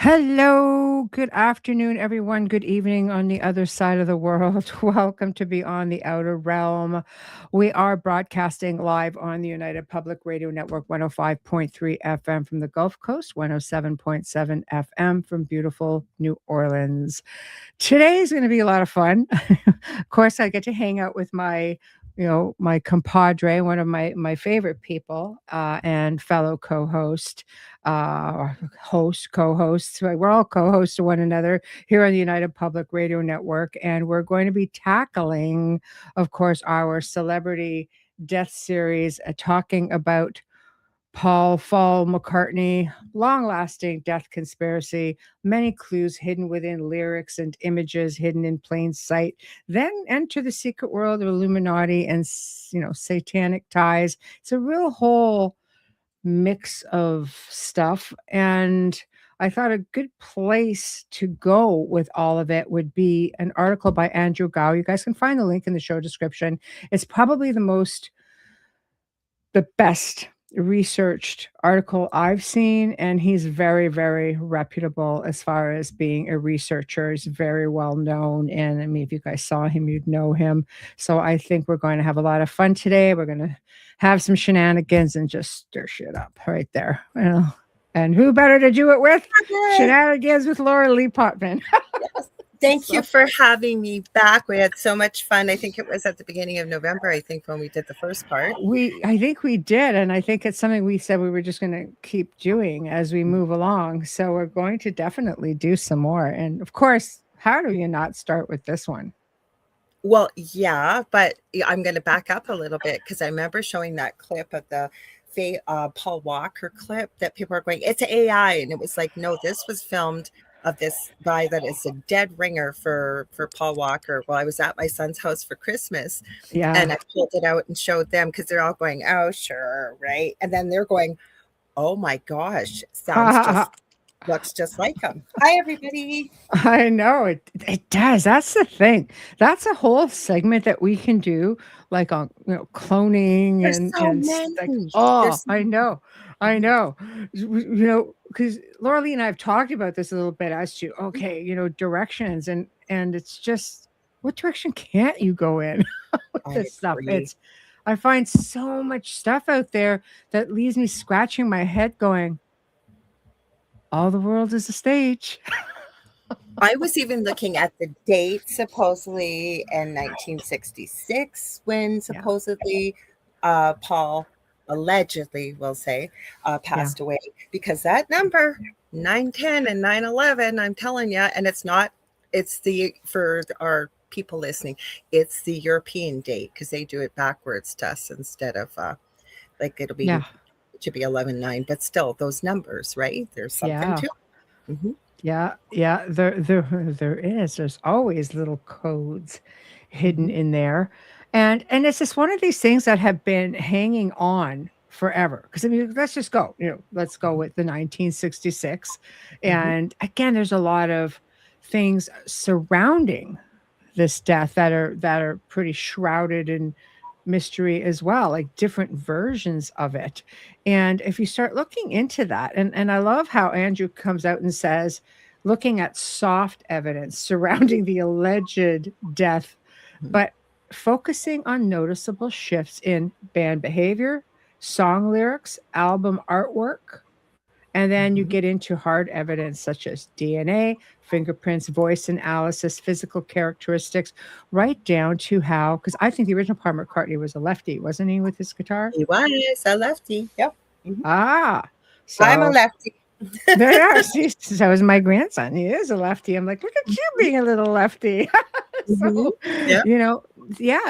Hello, good afternoon, everyone. Good evening on the other side of the world. Welcome to Beyond the Outer Realm. We are broadcasting live on the United Public Radio Network 105.3 FM from the Gulf Coast, 107.7 FM from beautiful New Orleans. Today is going to be a lot of fun. Of course, I get to hang out with my compadre, one of my favorite people, and fellow co-host, co-hosts. We're all co-hosts to one another here on the United Public Radio Network, and we're going to be tackling, of course, our celebrity death series, talking about Faul McCartney, long lasting death conspiracy, many clues hidden within lyrics and images hidden in plain sight. Then enter the secret world of Illuminati and, satanic ties. It's a real whole mix of stuff. And I thought a good place to go with all of it would be an article by Andrew Gough. You guys can find the link in the show description. It's probably the best researched article I've seen, and he's very, very reputable as far as being a researcher. He's very well known, and I mean, if you guys saw him, you'd know him. So I think we're going to have a lot of fun today. We're going to have some shenanigans and just stir shit up right there. And who better to do it with? Shenanigans with Lorilei Potvin. Yes. Thank you for having me back. We had so much fun. I think it was at the beginning of November, when we did the first part. I think we did. And I think it's something we said we were just going to keep doing as we move along. So we're going to definitely do some more. And of course, how do you not start with this one? Well, yeah, but I'm going to back up a little bit because I remember showing that clip of the Paul Walker clip that people are going, it's AI. And it was like, no, this was filmed of this guy that is a dead ringer for Paul Walker. Well, I was at my son's house for Christmas, and I pulled it out and showed them because they're all going, oh, sure, right? And then they're going, oh my gosh, looks just like him. Hi, everybody. I know it does. That's the thing. That's a whole segment that we can do, like on cloning. There's and many. I know. Because Lorilei and I have talked about this a little bit as to directions, and it's just, what direction can't you go in with this stuff? I find so much stuff out there that leaves me scratching my head going, all the world is a stage. I was even looking at the date, supposedly in 1966, when supposedly Paul allegedly, we'll say, passed away, because that number 9/10 and 9/11, I'm telling you, and it's for our people listening, it's the European date because they do it backwards to us instead of it'll be to be 11/9, but still those numbers, right? There's something to it. Mm-hmm. Yeah, there is. There's always little codes hidden in there. And it's just one of these things that have been hanging on forever. Because I mean, let's just go. Let's go with the 1966. And again, there's a lot of things surrounding this death that are pretty shrouded in mystery as well, like different versions of it. And if you start looking into that, and I love how Andrew comes out and says, looking at soft evidence surrounding the alleged death, but focusing on noticeable shifts in band behavior, song lyrics, album artwork. And then you get into hard evidence such as DNA, fingerprints, voice analysis, physical characteristics, right down to how, because I think the original Paul McCartney was a lefty, wasn't he, with his guitar? He was a lefty. Yep. So I'm a lefty. So is my grandson. He is a lefty. I'm like, look at you being a little lefty. So,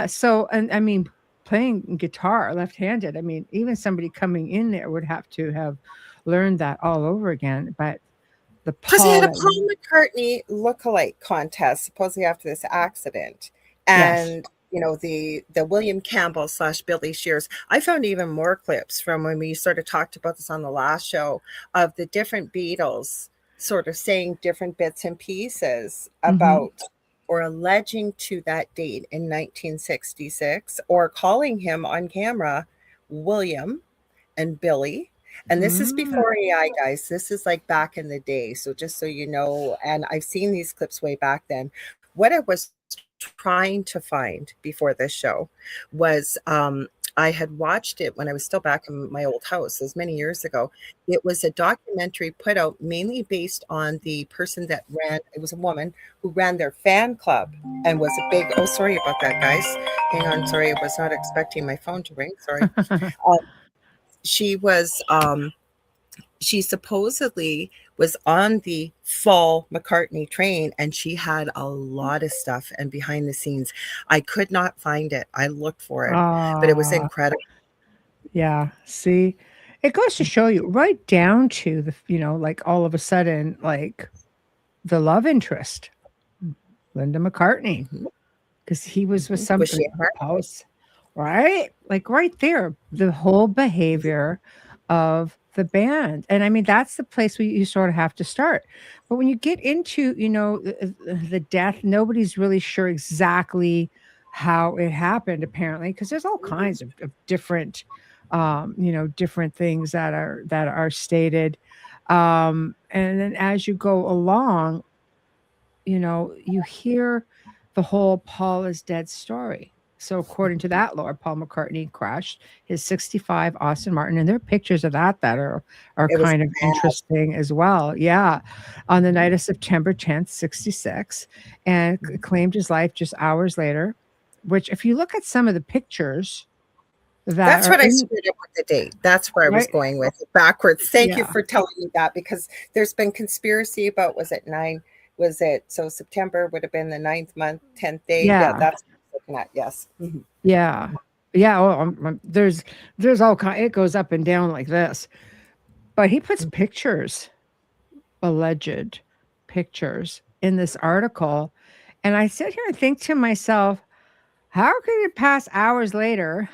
So, and I mean, playing guitar left-handed, I mean, even somebody coming in there would have to have learned that all over again. But because he had a Paul McCartney look-a-like contest supposedly after this accident, and the William Campbell / Billy Shears. I found even more clips from when we sort of talked about this on the last show of the different Beatles sort of saying different bits and pieces about or alleging to that date in 1966, or calling him on camera William and Billy. And this is Mm. before AI, guys. This is like back in the day. So just so you know, and I've seen these clips way back then. What I was trying to find before this show was I had watched it when I was still back in my old house, as many years ago. It was a documentary put out mainly based on the person that ran, it was a woman who ran their fan club and was a big, oh, sorry about that, guys. Hang on, sorry, I was not expecting my phone to ring. Sorry. She was she supposedly was on the Paul McCartney train, and she had a lot of stuff and behind the scenes. I could not find it. I looked for it, but it was incredible. Yeah. See, it goes to show you right down to the, like all of a sudden, like the love interest, Linda McCartney, because he was with Was she somebody else, right? Like right there, the whole behavior of the band. And I mean, that's the place where you sort of have to start. But when you get into, the death, nobody's really sure exactly how it happened, apparently, because there's all kinds of different, different things that are stated. And then as you go along, you hear the whole Paul is dead story. So according to that lore, Paul McCartney crashed his 65 Aston Martin, and there are pictures of that are kind of interesting as well. Yeah. On the night of September 10th, 66, and claimed his life just hours later, which if you look at some of the pictures that's what I screwed up with the date. That's where I was going with it backwards. Thank you for telling me that, because there's been conspiracy about, was it so September would have been the 9th month, 10th day? Yeah, that's what I'm looking at. Yes. Mm-hmm. Yeah. Well, there's all kind. It goes up and down like this, but he puts pictures, alleged pictures, in this article, and I sit here and think to myself, how could it pass hours later?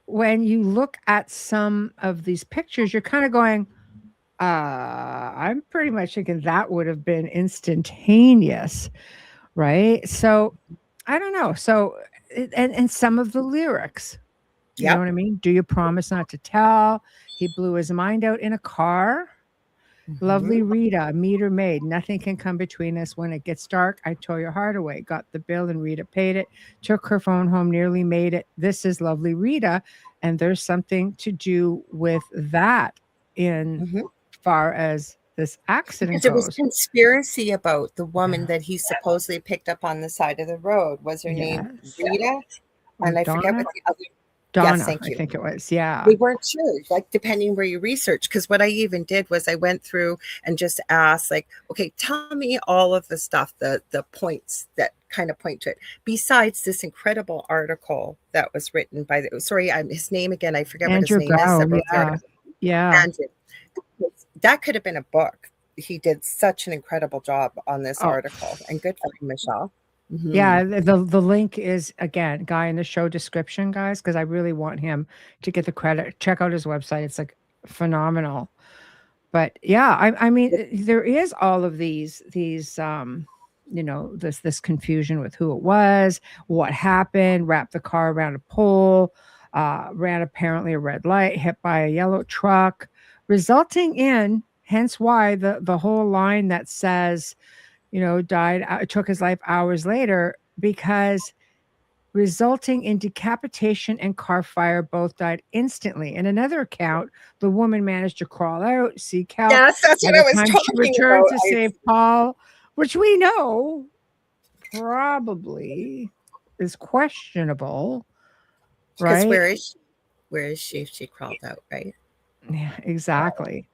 When you look at some of these pictures, you're kind of going, I'm pretty much thinking that would have been instantaneous, right? So I don't know. So and some of the lyrics, you know what I mean? Do you promise not to tell? He blew his mind out in a car. Lovely Rita, meter maid. Nothing can come between us. When it gets dark, I tore your heart away. Got the bill and Rita paid it. Took her phone home, nearly made it. This is Lovely Rita. And there's something to do with that in far as this accident goes. There was conspiracy about the woman that he supposedly picked up on the side of the road. Was her name Rita? And I forget what the other. Donna, yes, thank you. I think it was. Yeah. We weren't sure, like, depending where you research. Because what I even did was I went through and just asked, like, okay, tell me all of the stuff, the points that kind of point to it. Besides this incredible article that was written by his name again, I forget Andrew what his name Gough, is. Yeah. Andrew. That could have been a book. He did such an incredible job on this article, and good for him, Michelle. Yeah, the link is, again, guy in the show description, guys, because I really want him to get the credit. Check out his website; it's like phenomenal. But yeah, I mean, there is all of these this confusion with who it was, what happened, wrapped the car around a pole, ran apparently a red light, hit by a yellow truck, resulting in, hence why the whole line that says, died, took his life hours later, because resulting in decapitation and car fire, both died instantly. In another account, the woman managed to crawl out, seek help. Yes, that's what I was talking she returned to save Paul, which we know probably is questionable, right? Because where is she if she crawled out, right? Yeah, exactly.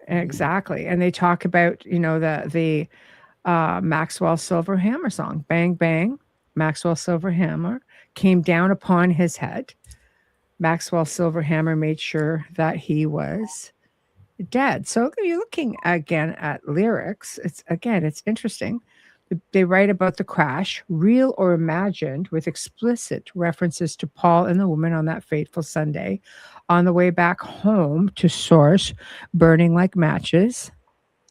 Exactly. And they talk about, the Maxwell Silver Hammer song, Bang Bang. Maxwell Silver Hammer came down upon his head. Maxwell Silver Hammer made sure that he was dead. So you're looking again at lyrics. It's interesting. They write about the crash, real or imagined, with explicit references to Paul and the woman on that fateful Sunday, on the way back home to Source, burning like matches,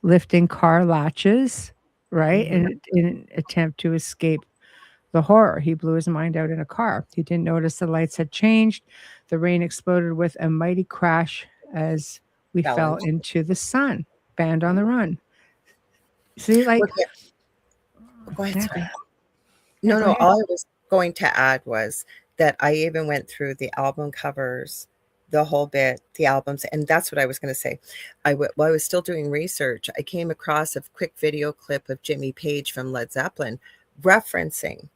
lifting car latches, right? In an attempt to escape the horror. He blew his mind out in a car. He didn't notice the lights had changed. The rain exploded with a mighty crash as We fell into the sun. Band on the Run. See, like, go ahead. yeah, Sorry. yeah, No. All I was going to add was that I even went through the album covers, the whole bit, the albums, and that's what I was going to say. While I was still doing research, I came across a quick video clip of Jimmy Page from Led Zeppelin referencing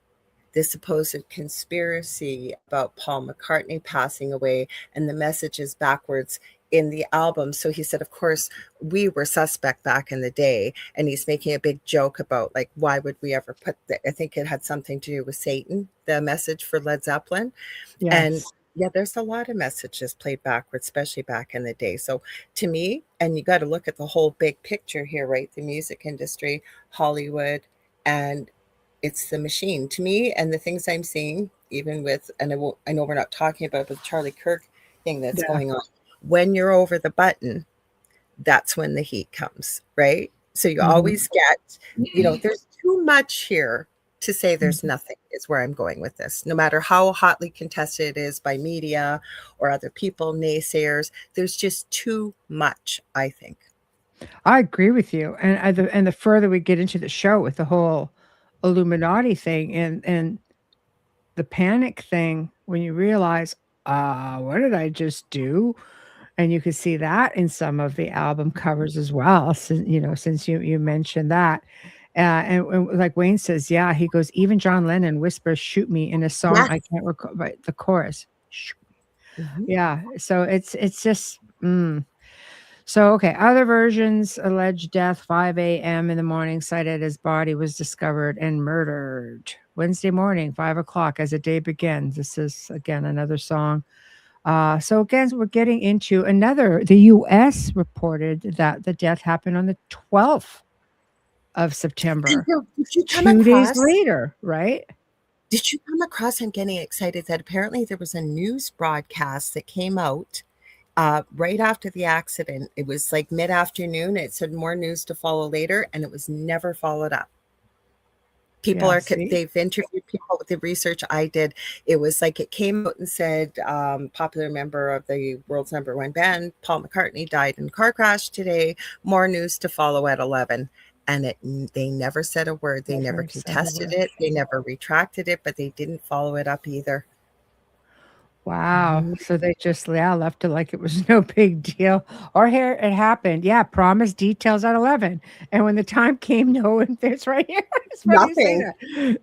the supposed conspiracy about Paul McCartney passing away and the messages backwards in the album. So he said, of course, we were suspect back in the day. And he's making a big joke about, like, why would we ever put that? I think it had something to do with Satan, the message for Led Zeppelin. yes. And yeah, there's a lot of messages played backwards, especially back in the day. So to me, and you got to look at the whole big picture here, right? The music industry, Hollywood, and it's the machine to me. And the things I'm seeing, even with, and I know we're not talking about the Charlie Kirk thing that's going on. When you're over the button, that's when the heat comes, right? So you always get, there's too much here to say there's nothing, is where I'm going with this. No matter how hotly contested it is by media or other people, naysayers, there's just too much, I think. I agree with you. And the further we get into the show with the whole Illuminati thing and the panic thing, when you realize, what did I just do? And you can see that in some of the album covers as well. Since you mentioned that. And like Wayne says, yeah, he goes, even John Lennon whispers, "Shoot me," in a song. Yes. I can't recall, but the chorus. Yeah. So it's just, So, okay, other versions, alleged death, 5 a.m. in the morning, cited as body was discovered and murdered. Wednesday morning, 5 o'clock, as the day begins. This is, again, another song. So, again, we're getting into the U.S. reported that the death happened on the 12th of September. Did you come 2 across, days later, right? Did you come across, I'm getting excited, that apparently there was a news broadcast that came out right after the accident. It was like mid-afternoon. It said more news to follow later, and it was never followed up. They've interviewed people with the research I did. It was like it came out and said, popular member of the world's #1 band, Paul McCartney, died in a car crash today. More news to follow at 11. And they never said a word. They never contested it. They never retracted it, but they didn't follow it up either. Wow. So they just left it like it was no big deal. Or here it happened. Yeah, promised details at 11. And when the time came, no, it's right here. It's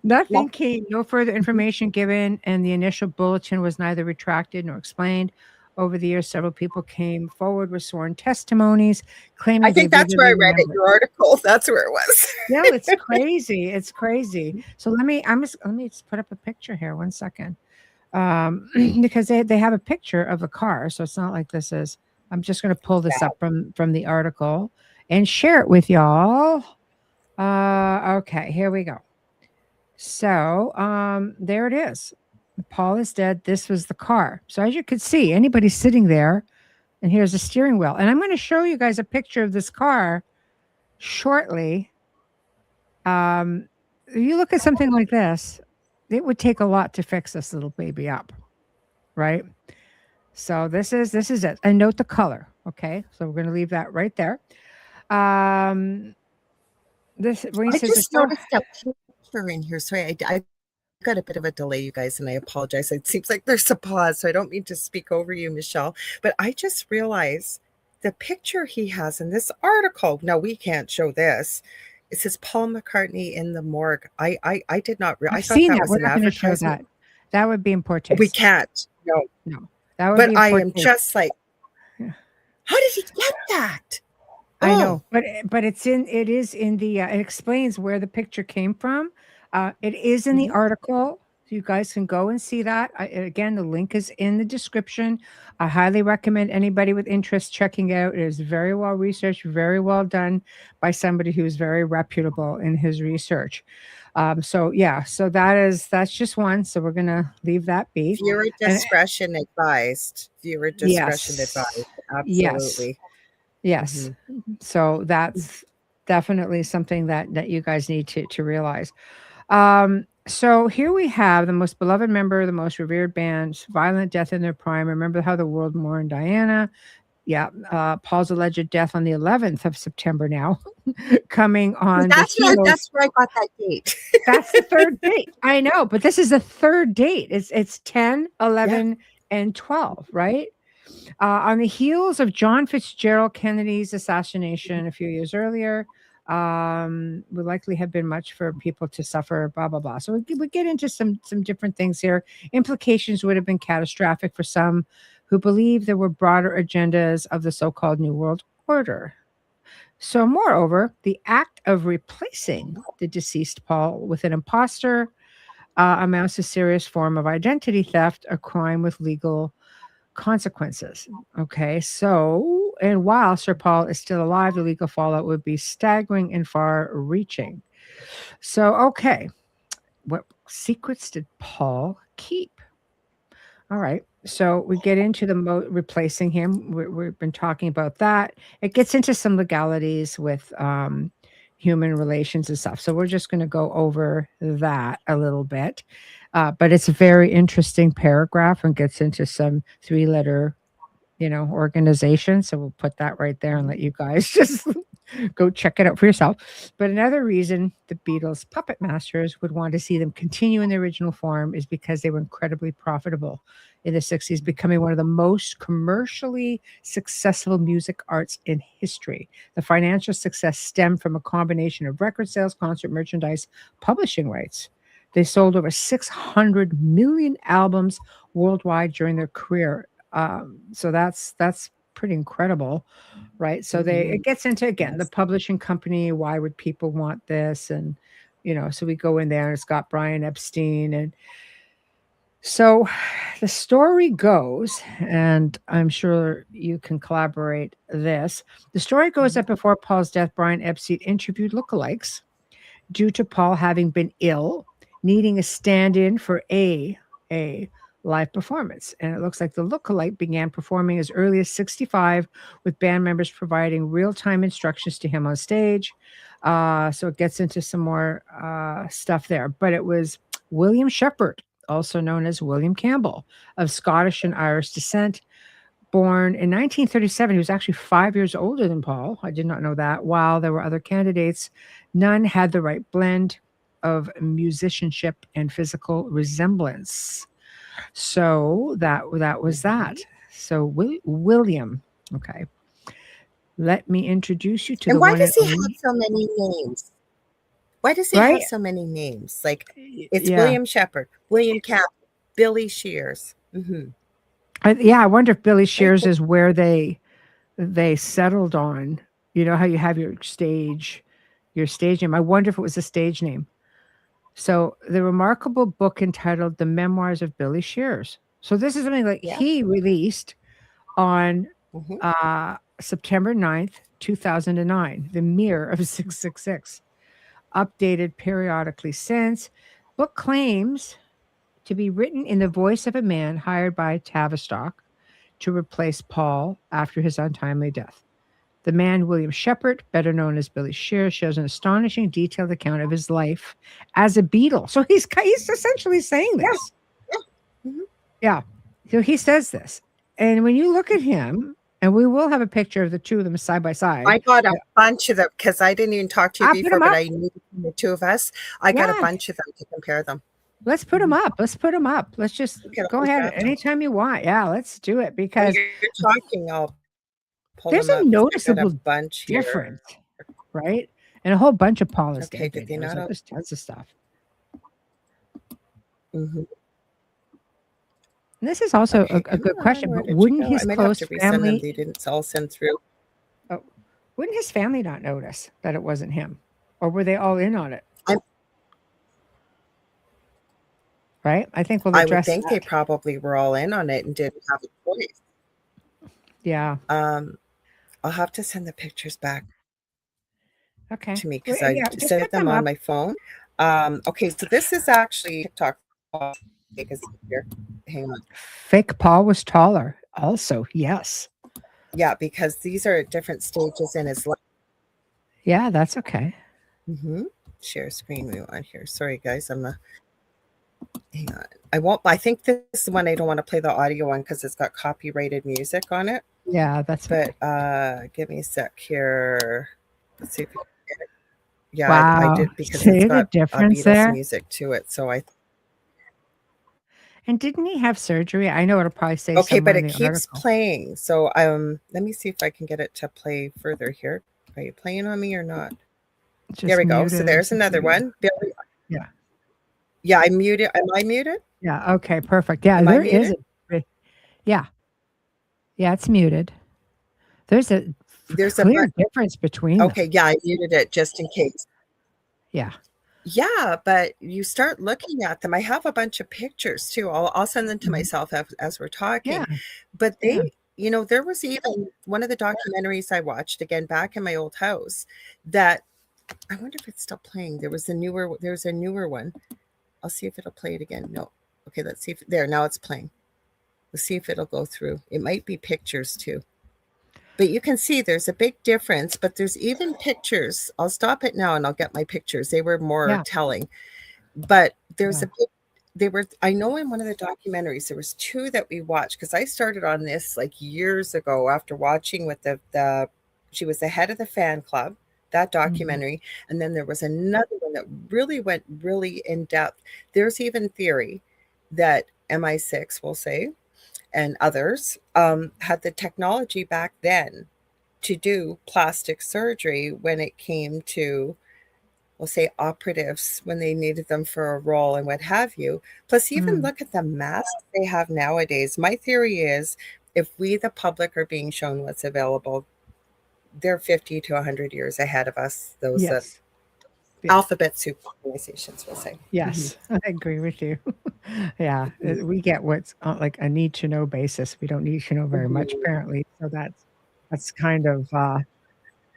Nothing came. No further information given, and the initial bulletin was neither retracted nor explained. Over the years, several people came forward with sworn testimonies claiming. I think that's where I read it. Your article. That's where it was. Yeah, it's crazy. It's crazy. So let me just put up a picture here. 1 second. Because they have a picture of the car, so it's not like this is. I'm just going to pull this up from the article and share it with y'all. Okay, here we go. So there it is. Paul is dead. This was the car. So as you could see, anybody sitting there, and here's the steering wheel. And I'm going to show you guys a picture of this car shortly. You look at something like this. It would take a lot to fix this little baby up, right? So this is it. And note the color, okay? So we're going to leave that right there. I just noticed a picture in here. Sorry, I got a bit of a delay, you guys, and I apologize. It seems like there's a pause, so I don't mean to speak over you, Michelle. But I just realized the picture he has in this article. Now, we can't show this. It says Paul McCartney in the morgue. I did not realize. I thought that was an advertisement. That would be important. We can't. No. That would but be I am just like, how did he get that? I know, but it is in the. It explains where the picture came from. It is in the article. So you guys can go and see that. Again, the link is in the description. I highly recommend anybody with interest checking out. It is very well researched, very well done by somebody who's very reputable in his research. So that's just one. So we're gonna leave that be. Viewer discretion advised. Viewer discretion advised. Absolutely. Yes. So that's definitely something that you guys need to realize. So here we have the most beloved member, the most revered bands, violent death in their prime. Remember how the world mourned Diana. Paul's alleged death on the 11th of September now, coming on the That's heels. where I got that date. That's the third date. I know, but this is the third date. It's 10, 11, and 12, right? On the heels of John Fitzgerald Kennedy's assassination a few years earlier, would likely have been much for people to suffer, blah, blah, blah. So we get into some different things here. Implications would have been catastrophic for some who believe there were broader agendas of the so-called New World Order. So, moreover, the act of replacing the deceased Paul with an imposter amounts to serious form of identity theft, a crime with legal consequences. Okay, so, and while Sir Paul is still alive, the legal fallout would be staggering and far reaching. So, okay, what secrets did Paul keep? All right. So we get into the replacing him. We've been talking about that. It gets into some legalities with human relations and stuff. So we're just going to go over that a little bit. But it's a very interesting paragraph and gets into some three-letter, organization. So we'll put that right there and let you guys just go check it out for yourself. But another reason the Beatles' puppet masters would want to see them continue in the original form is because they were incredibly profitable in the 60s, becoming one of the most commercially successful music arts in history. The financial success stemmed from a combination of record sales, concert merchandise, publishing rights. They sold over 600 million albums worldwide during their career. So that's pretty incredible, right? So it gets into, again, the publishing company. Why would people want this? And so we go in there and it's got Brian Epstein. And so the story goes, and I'm sure you can collaborate this. The story goes that before Paul's death, Brian Epstein interviewed lookalikes due to Paul having been ill, needing a stand-in for a live performance. And it looks like the lookalike began performing as early as 65, with band members providing real-time instructions to him on stage. So it gets into some more stuff there. But it was William Shepherd, also known as William Campbell, of Scottish and Irish descent. Born in 1937, he was actually 5 years older than Paul. I did not know that. While there were other candidates, none had the right blend of musicianship and physical resemblance. So that was that. So William, okay. Let me introduce you to the one. And why does he have so many names? Why does he have so many names? Like, it's William Shepherd, William Campbell, Billy Shears. I wonder if Billy Shears is where they settled on. You know how you have your stage name. I wonder if it was a stage name. So the remarkable book entitled The Memoirs of Billy Shears. So this is something like he released on September 9th, 2009, the Mirror of 666, updated periodically since. Book claims to be written in the voice of a man hired by Tavistock to replace Paul after his untimely death. The man, William Shepherd, better known as Billy Shears, shows an astonishing, detailed account of his life as a Beatle. So he's essentially saying this. Yeah. So he says this. And when you look at him, and we will have a picture of the two of them side by side. I got a bunch of them because I didn't even talk to you before, but I knew the two of us. I got a bunch of them to compare them. Let's put them up. Let's just go ahead anytime you want. Yeah, let's do it because you're talking. I'll pull there's them a up. noticeable bunch difference, right? And a whole bunch of Paul is okay. Did they not? There's tons of stuff. And this is also a good question, but wouldn't his close family? They didn't all send through. Oh, wouldn't his family not notice that it wasn't him, or were they all in on it? Right? I think we'll address. I would think they probably were all in on it and didn't have a choice. Yeah. I'll have to send the pictures back. Okay. To me because I sent them on my phone. Okay, so this is actually TikTok. Here. Hang on. Fake Paul was taller. Also, yes. Yeah, because these are at different stages in his life. Yeah, that's okay. Share screen we want here. Sorry, guys. Hang on. I think this is one I don't want to play the audio on because it's got copyrighted music on it. Yeah, that's But okay. give me a sec here. Let's see if we can get it. Yeah, I Wow. did, because it's See the got difference Beatles there? music to it. So And didn't he have surgery? I know it'll probably say okay, somewhere but in it the keeps article. playing. So let me see if I can get it to play further here. Are you playing on me or not? There Just we go. So muted. there's another one. Billy. Yeah. Yeah, I'm muted. Am I muted? Yeah. Okay. Perfect. Yeah. Am I There is muted? yeah. Yeah. It's muted. There's a There's a clear button. difference between them. Okay, yeah, I muted it just in case. Yeah. Yeah, but you start looking at them. I have a bunch of pictures too. I'll send them to Mhm. myself as we're Yeah. talking. But Yeah. there was even one of the documentaries I watched again back in my old house that I wonder if it's still playing. There's a newer one. I'll see if it'll play it again. No. Okay, let's see if now it's playing. Let's see if it'll go through. It might be pictures too. But you can see there's a big difference, but there's even pictures. I'll stop it now and I'll get my pictures. They were more Yeah. telling. But there's Yeah. a big they were I know in one of the documentaries there was two that we watched, because I started on this like years ago after watching with the she was the head of the fan club, that Mhm. documentary, and then there was another one that really went really in depth. There's even theory that MI6, we'll say, and others had the technology back then to do plastic surgery when it came to, we'll say, operatives when they needed them for a role and what have you. Plus, even Mm. look at the masks they have nowadays. My theory is if we, the public, are being shown what's available, they're 50 to 100 years ahead of us, those Yes. Yeah. alphabet soup organizations, we'll say. Mhm. Yes. I agree with you. Yeah. We get what's like a need to know basis. We don't need to know very much, Mhm. apparently. So that's kind of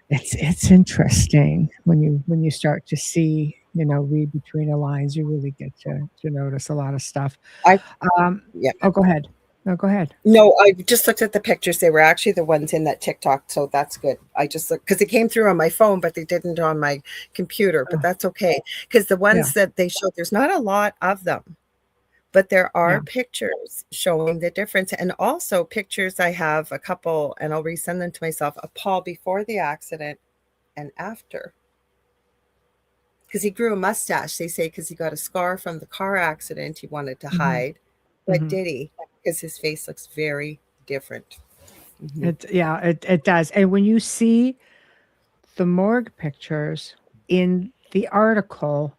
it's interesting when you start to see, read between the lines, you really get to notice a lot of stuff. I Um, Yeah. oh, go ahead. No, go ahead. No, I just looked at the pictures. They were actually the ones in that TikTok, so that's good. I just looked because it came through on my phone, but they didn't on my computer. But Oh, that's okay, because the yeah, ones that they showed, there's not a lot of them, but there yeah. are pictures showing the difference, and also pictures. I have a couple, and I'll resend them to myself, of Paul before the accident and after, because he grew a mustache. They say because he got a scar from the car accident, he wanted to Mhm, hide, but mhm. did he? Because his face looks very different. Mhm. It does, and when you see the morgue pictures in the article,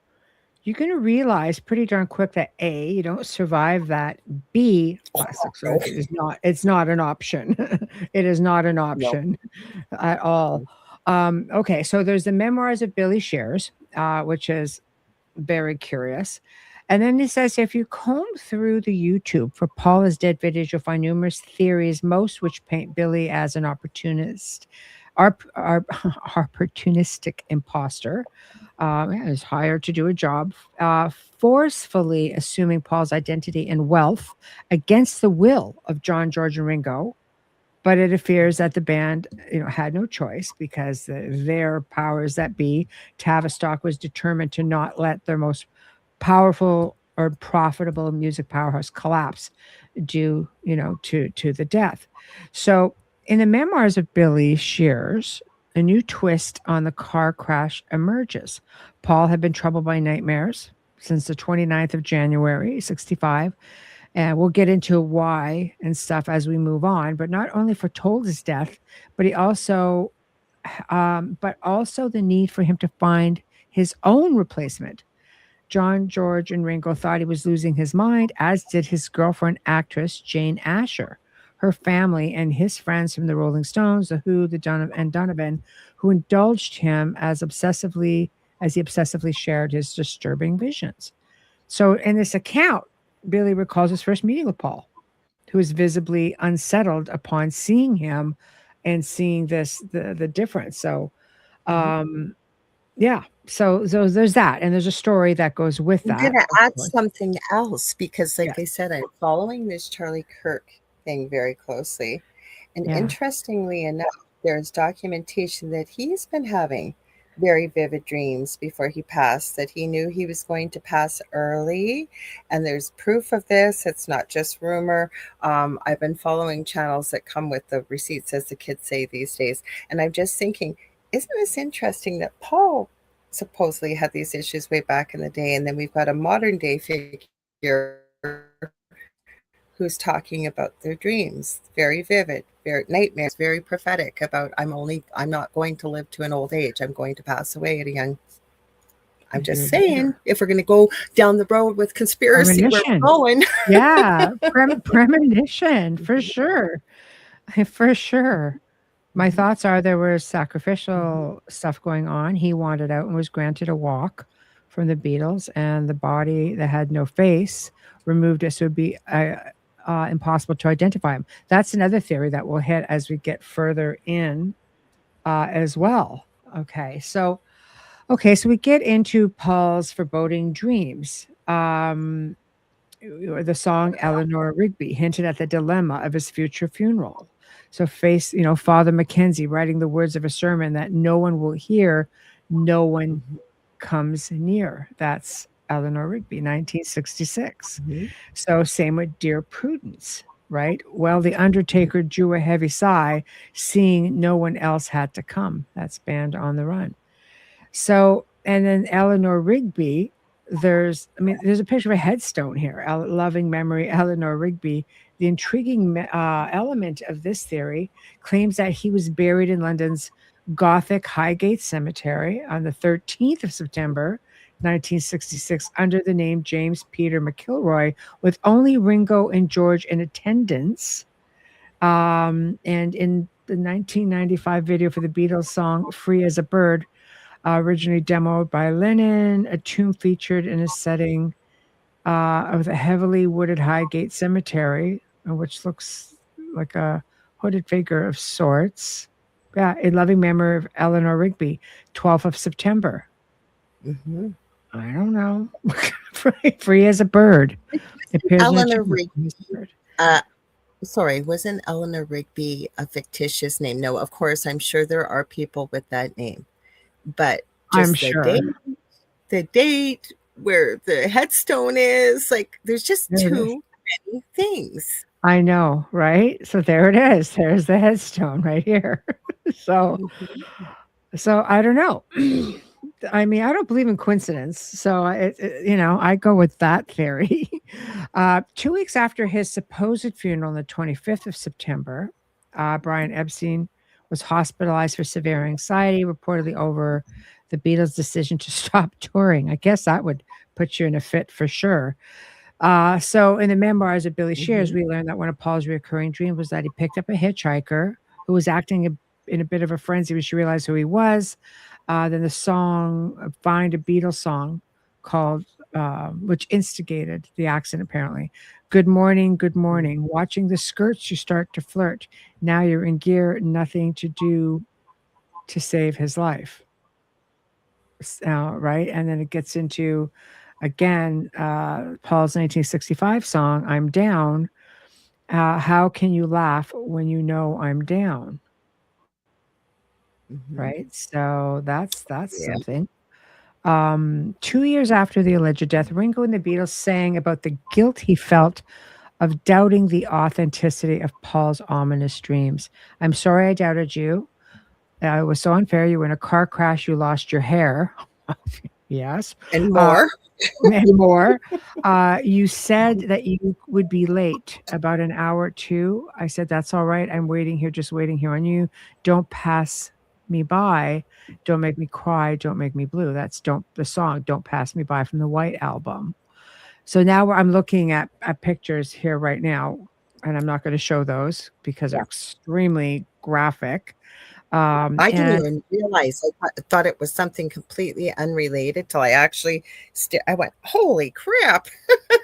you're gonna realize pretty darn quick that A, you don't survive that, B, plastic No, surgery is not it's not an option. It is not an no. option at all. Okay, so there's the memoirs of Billy Shears, which is very curious. And then it says if you comb through the YouTube for Paul is dead videos, you'll find numerous theories, most which paint Billy as an opportunistic imposter. Is hired to do a job, forcefully assuming Paul's identity and wealth against the will of John, George, and Ringo. But it appears that the band, had no choice because their powers that be, Tavistock, was determined to not let their most powerful or profitable music powerhouse collapse due, to the death. So, in the memoirs of Billy Shears, a new twist on the car crash emerges. Paul had been troubled by nightmares since the 29th of January, 65, and we'll get into why and stuff as we move on, but not only foretold his death, but also the need for him to find his own replacement. John, George, and Ringo thought he was losing his mind, as did his girlfriend, actress Jane Asher, her family, and his friends from the Rolling Stones, The Who, and Donovan, who indulged him as he obsessively shared his disturbing visions. So, in this account, Billy recalls his first meeting with Paul, who is visibly unsettled upon seeing him and seeing the difference. So, Mhm. um, yeah. So there's that, and there's a story that goes with I'm that, gonna of add course. something else because, Yeah, like I said, I'm following this Charlie Kirk thing very closely. And yeah. interestingly enough, there's documentation that he's been having very vivid dreams before he passed, that he knew he was going to pass early. And there's proof of this. It's not just rumor. I've been following channels that come with the receipts, as the kids say these days. And I'm just thinking, isn't this interesting that Paul supposedly had these issues way back in the day, and then we've got a modern day figure who's talking about their dreams, very vivid, very nightmares, very prophetic about I'm not going to live to an old age. I'm going to pass away at a young. I'm just saying, if we're going to go down the road with conspiracy, where we're going. Yeah, premonition for sure, for sure. My thoughts are there was sacrificial stuff going on. He wandered out and was granted a walk from the Beatles, and the body that had no face removed it, so it would be impossible to identify him. That's another theory that we'll hit as we get further in as well. So we get into Paul's foreboding dreams. The song Eleanor Rigby hinted at the dilemma of his future funeral. So Father Mackenzie writing the words of a sermon that no one will hear, no one comes near. That's Eleanor Rigby, 1966. So same with Dear Prudence, right? Well, the undertaker drew a heavy sigh, seeing no one else had to come. That's Band on the Run. So, and then Eleanor Rigby, there's a picture of a headstone here. Loving memory, Eleanor Rigby. The intriguing element of this theory claims that he was buried in London's Gothic Highgate Cemetery on the 13th of September, 1966, under the name James Peter McIlroy, with only Ringo and George in attendance. And in the 1995 video for the Beatles song Free as a Bird, originally demoed by Lennon, a tomb featured in a setting of the heavily wooded Highgate Cemetery, which looks like a hooded figure of sorts. Yeah, in loving memory of Eleanor Rigby, 12th of September. I don't know. Free as a bird. Eleanor Rigby. Sorry, wasn't Eleanor Rigby a fictitious name? No, of course, I'm sure there are people with that name. But just the date where the headstone is, like, there's just too many things. I know, right? So there it is. There's the headstone right here. So I don't know. I mean, I don't believe in coincidence. So I go with that theory. 2 weeks after his supposed funeral on the 25th of September, Brian Epstein was hospitalized for severe anxiety, reportedly over the Beatles' decision to stop touring. I guess that would put you in a fit for sure. So in the memoirs of Billy Shears, we learned that one of Paul's recurring dreams was that he picked up a hitchhiker who was acting in a bit of a frenzy when she realized who he was. Then the song, Find a Beatles song called, which instigated the accident apparently. Good morning, watching the skirts, you start to flirt. Now you're in gear, nothing to do to save his life. Right? And then it gets into, again, Paul's 1965 song, I'm Down. How can you laugh when you know I'm down? Right? So that's something. 2 years after the alleged death, Ringo and the Beatles sang about the guilt he felt of doubting the authenticity of Paul's ominous dreams. I'm sorry I doubted you. It was so unfair. You were in a car crash. You lost your hair. Yes. And more. And more. You said that you would be late about an hour or two. I said, that's all right. I'm waiting here, just waiting here on you. Don't pass me by. Don't make me cry. Don't make me blue. That's the song Don't Pass Me By from the White Album. So now I'm looking at pictures here right now, and I'm not going to show those because they're extremely graphic. I didn't even realize. I thought it was something completely unrelated till I actually I went, holy crap.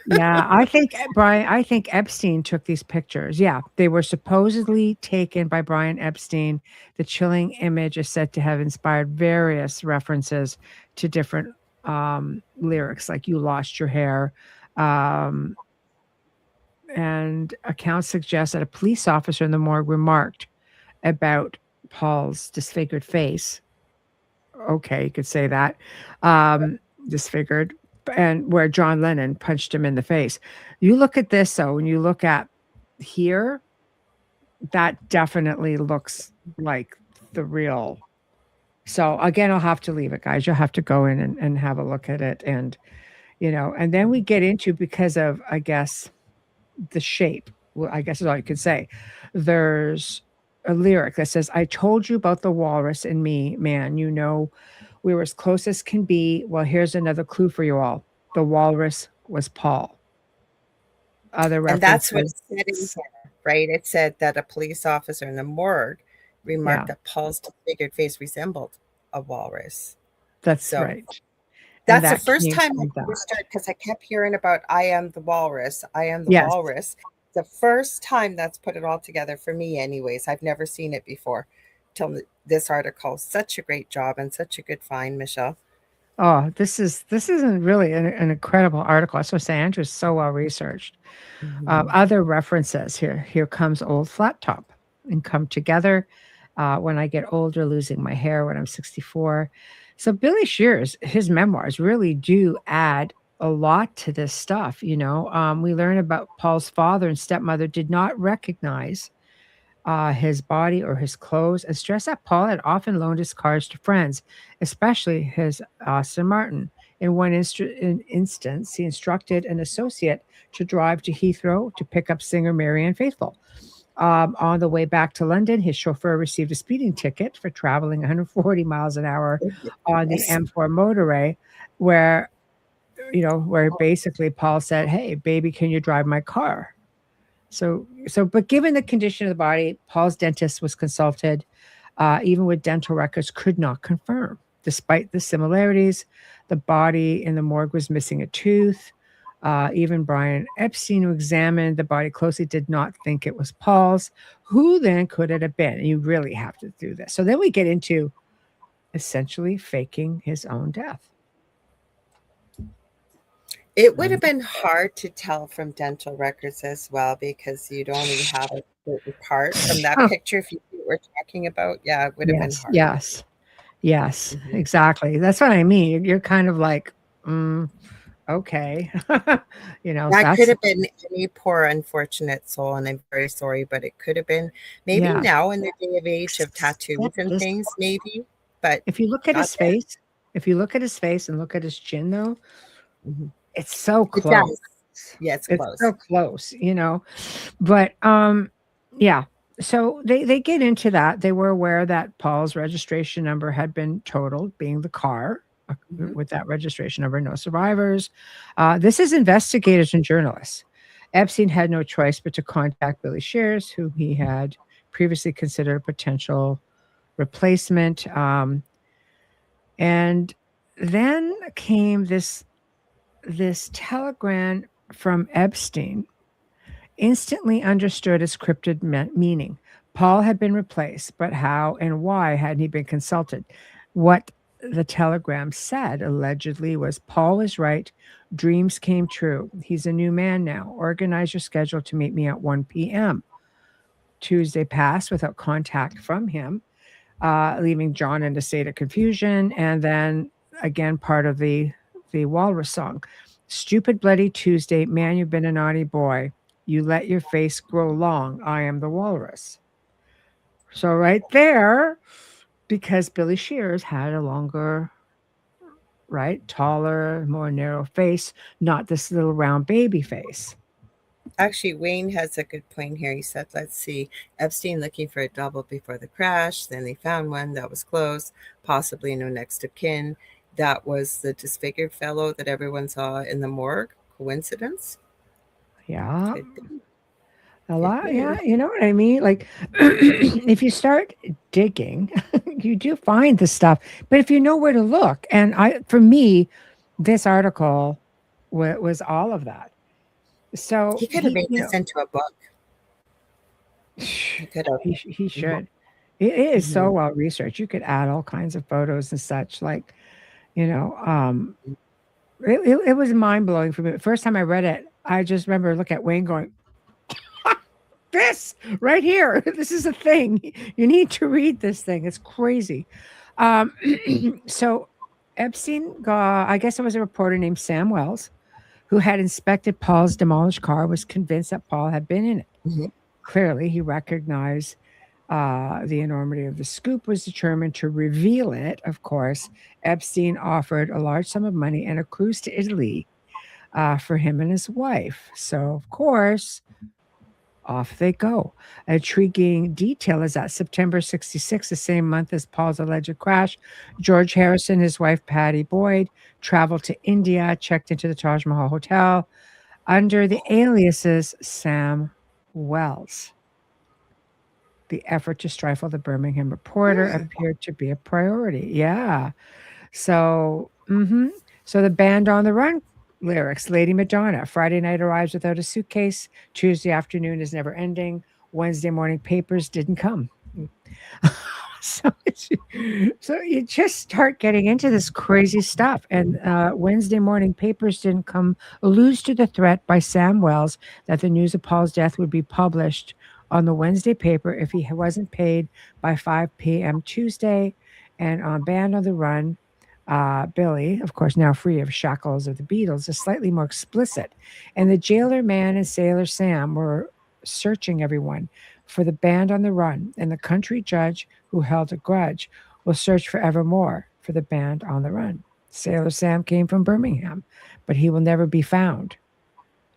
Yeah, I think Brian, Epstein took these pictures. Yeah, they were supposedly taken by Brian Epstein. The chilling image is said to have inspired various references to different lyrics, like "You lost your hair," and accounts suggest that a police officer in the morgue remarked about Paul's disfigured face, okay, you could say that, um, disfigured, and where John Lennon punched him in the face. You look at this, though, when you look at here, that definitely looks like the real. So again, I'll have to leave it, guys. You'll have to go in and have a look at it. And, and then we get into, because of, I guess, the shape, well, I guess is all you could say. There's a lyric that says, I told you about the walrus and me, man. We were as close as can be. Well, here's another clue for you all. The walrus was Paul. Other And that's what it references. said in here, right? It said that a police officer in the morgue Yeah, remarked that Paul's disfigured face resembled a walrus. that's So right. And that's the that first came time I from that. understood, because I kept hearing about I am the walrus. I am the Yes. walrus. The first time that's put it all together for me, anyways. I've never seen it before till this article. Such a great job and such a good find, Michelle. Oh, this isn't really an incredible article. I was going to say, Andrew's so well researched. Mhm. Other references here. Here comes old flat top and come together. When I get older, losing my hair when I'm 64. So Billy Shears, his memoirs really do add a lot to this stuff. We learn about Paul's father and stepmother did not recognize his body or his clothes, and stressed that Paul had often loaned his cars to friends, especially his Aston Martin. In one instance, he instructed an associate to drive to Heathrow to pick up singer Marianne Faithfull. On the way back to London, his chauffeur received a speeding ticket for traveling 140 miles an hour on the Yes. M4 motorway, where where basically Paul said, "Hey, baby, can you drive my car?" But given the condition of the body, Paul's dentist was consulted, even with dental records, could not confirm. Despite the similarities, the body in the morgue was missing a tooth. Even Brian Epstein, who examined the body closely, did not think it was Paul's. Who then could it have been? And you really have to do this. So then we get into essentially faking his own death. It would have been hard to tell from dental records as well, because you'd only have a certain part from that Oh, picture. If you see what we're talking about, yeah, it would have been yes, hard. yes, yes, Mhm. exactly. That's what I mean. You're kind of like, okay. That could That's, have been any poor unfortunate soul, and I'm very sorry, but it could have been maybe yeah. now in the day of age of tattoos Except and this, things, maybe, but if you look at not his then. face, if you look at his face and look at his chin, though, Mhm. it's so It close. does. Yeah, it's It's so close. close. But yeah. So they get into that. They were aware that Paul's registration number had been totaled, being the car. Mhm. With that registration number, no survivors. This is investigators and journalists. Epstein had no choice but to contact Billy Shears, who he had previously considered a potential replacement. And then came this telegram from Epstein, instantly understood its cryptid meaning. Paul had been replaced, but how and why hadn't he been consulted? What the telegram said allegedly was, Paul was right. Dreams came true. He's a new man now. Organize your schedule to meet me at 1 p.m. Tuesday passed without contact from him, leaving John in a state of confusion. And then again, part of the Walrus song, "Stupid Bloody Tuesday, man, you've been a naughty boy. You let your face grow long. I am the Walrus." So right there, because Billy Shears had a longer, right, taller, more narrow face, not this little round baby face. Actually, Wayne has a good point here. He said, let's see, Epstein looking for a double before the crash. Then they found one that was close, possibly no next of kin. That was the disfigured fellow that everyone saw in the morgue. Coincidence? Yeah. Could be. A Could lot, be. yeah, you know what I mean? Like, if you start digging, you do find the stuff, but if you know where to look, and for me, this article was all of that. So He could have made you this know, into a book. He could have. he Mhm. should. It is so Mhm. well researched. You could add all kinds of photos and such. Like, you know, it was mind blowing for me. The first time I read it, I just remember looking at Wayne going, this right here. This is a thing. You need to read this thing. It's crazy. So Epstein got, I guess it was a reporter named Sam Wells who had inspected Paul's demolished car, was convinced that Paul had been in it. Mhm. Clearly, he recognized the enormity of the scoop, was determined to reveal it. Of course, Epstein offered a large sum of money and a cruise to Italy for him and his wife. So, of course, off they go. An intriguing detail is that September 66, the same month as Paul's alleged crash, George Harrison, his wife Patty Boyd, traveled to India, checked into the Taj Mahal Hotel under the aliases Sam Wells. The effort to stifle the Birmingham Reporter appeared to be a priority. Yeah. So, so the band on the run lyrics, Lady Madonna, Friday night arrives without a suitcase. Tuesday afternoon is never ending. Wednesday morning papers didn't come. So, so you just start getting into this crazy stuff. And Wednesday morning papers didn't come, alludes to the threat by Sam Wells that the news of Paul's death would be published on the Wednesday paper if he wasn't paid by 5 p.m. Tuesday. And on Band on the Run, Billy, of course, now free of shackles of the Beatles, is slightly more explicit. And the jailer man and Sailor Sam were searching everyone for the band on the run, and the country judge who held a grudge will search forevermore for the band on the run. Sailor Sam came from Birmingham, but he will never be found.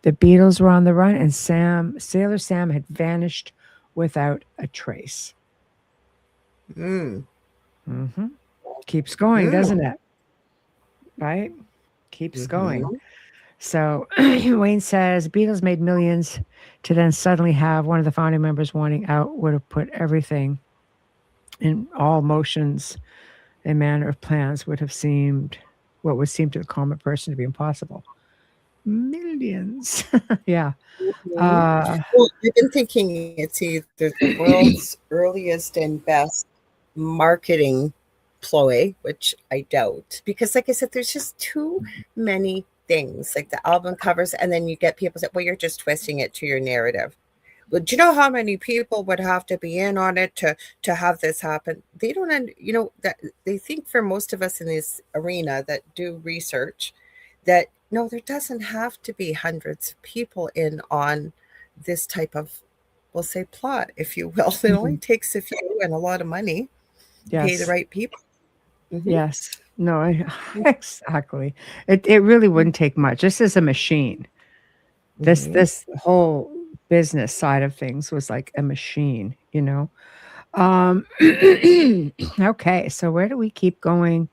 The Beatles were on the run, and Sailor Sam had vanished without a trace. Mm. Mm-hmm. Keeps going, doesn't it? Right? Keeps going. So Wayne says Beatles made millions to then suddenly have one of the founding members wanting out would have put everything in all motions and manner of plans would have seemed what would seem to the common person to be impossible. Millions. Yeah. Well, I've been thinking it's either the world's earliest and best marketing ploy, which I doubt, because like I said, there's just too many things, like the album covers, and then you get people say, well, you're just twisting it to your narrative. Well, do you know how many people would have to be in on it to have this happen? They don't, that they think for most of us in this arena that do research that no, there doesn't have to be hundreds of people in on this type of, we'll say, plot, if you will. It only takes a few and a lot of money to pay the Yes. right people. Yes. No, exactly. It really wouldn't take much. This is a machine. This whole business side of things was like a machine, Okay, so where do we keep going?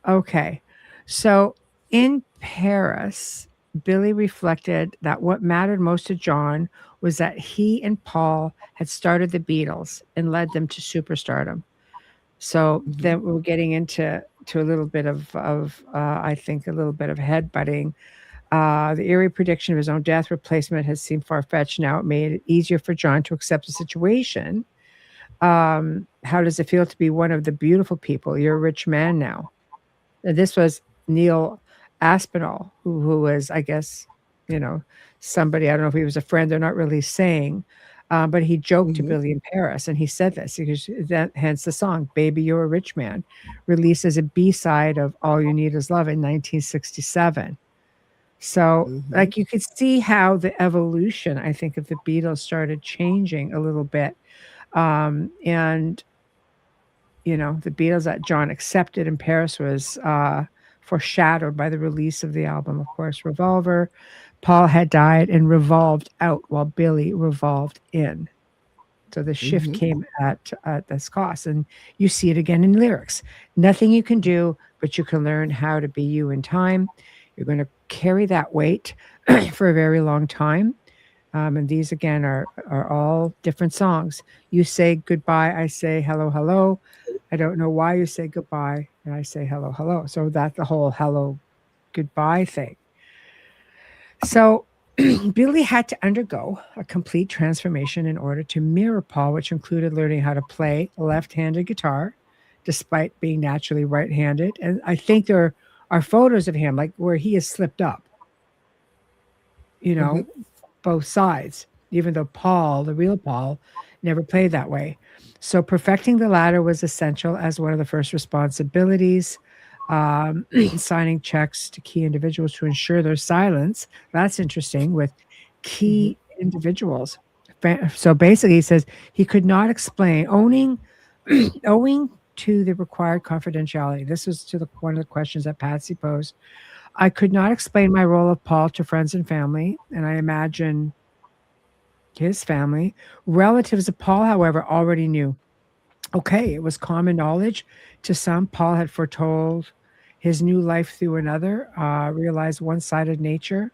Okay. So in Paris, Billy reflected that what mattered most to John was that he and Paul had started the Beatles and led them to superstardom. So then we're getting into a little bit of I think a little bit of headbutting. The eerie prediction of his own death replacement has seemed far-fetched now. It made it easier for John to accept the situation. How does it feel to be one of the beautiful people? You're a rich man now. This was Neil Aspinall, who was, I guess, somebody, I don't know if he was a friend, they're not really saying, but he joked to Billy in Paris, and he said this, because hence the song, Baby, You're a Rich Man, released as a B-side of All You Need Is Love in 1967. So, like, you could see how the evolution, I think, of the Beatles started changing a little bit. And the Beatles that John accepted in Paris was foreshadowed by the release of the album, of course, Revolver. Paul had died and revolved out while Billy revolved in. So the shift came at this cost. And you see it again in lyrics. Nothing you can do, but you can learn how to be you in time. You're going to carry that weight for a very long time. And these, again, are all different songs. You say goodbye, I say hello, hello. I don't know why you say goodbye, and I say hello, hello. So that's the whole hello, goodbye thing. So Billy had to undergo a complete transformation in order to mirror Paul, which included learning how to play left-handed guitar, despite being naturally right-handed. And I think there are photos of him, like where he is slipped up, both sides, even though Paul, the real Paul, never played that way. So perfecting the latter was essential as one of the first responsibilities. Signing checks to key individuals to ensure their silence. That's interesting with Mm-hmm. key individuals. So basically, he says he could not explain owing to the required confidentiality. This was to one of the questions that Patsy posed. I could not explain my role of Paul to friends and family, and I imagine his family. Relatives of Paul, however, already knew. Okay, it was common knowledge to some. Paul had foretold his new life through another, realized one sided nature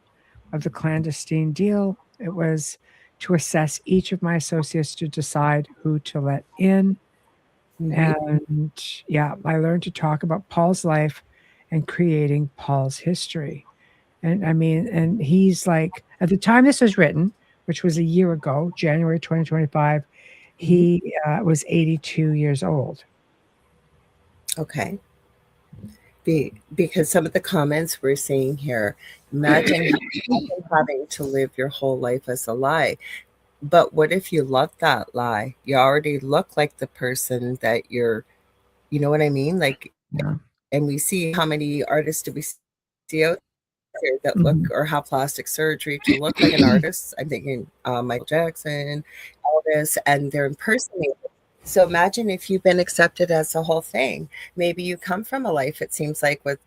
of the clandestine deal. It was to assess each of my associates to decide who to let in. Mm-hmm. And yeah, I learned to talk about Paul's life and creating Paul's history. And I mean, and he's like, at the time this was written, which was a year ago, January 2025, Mm-hmm. he was 82 years old. Okay. Because some of the comments we're seeing here, imagine having to live your whole life as a lie. But what if you love that lie? You already look like the person that you know what I mean? Like, Yeah. and we see how many artists do we see out there that look Mhm. or have plastic surgery to look like an artist? I'm thinking Michael Jackson, Elvis, and they're impersonating. So imagine if you've been accepted as the whole thing. Maybe you come from a life, it seems like, with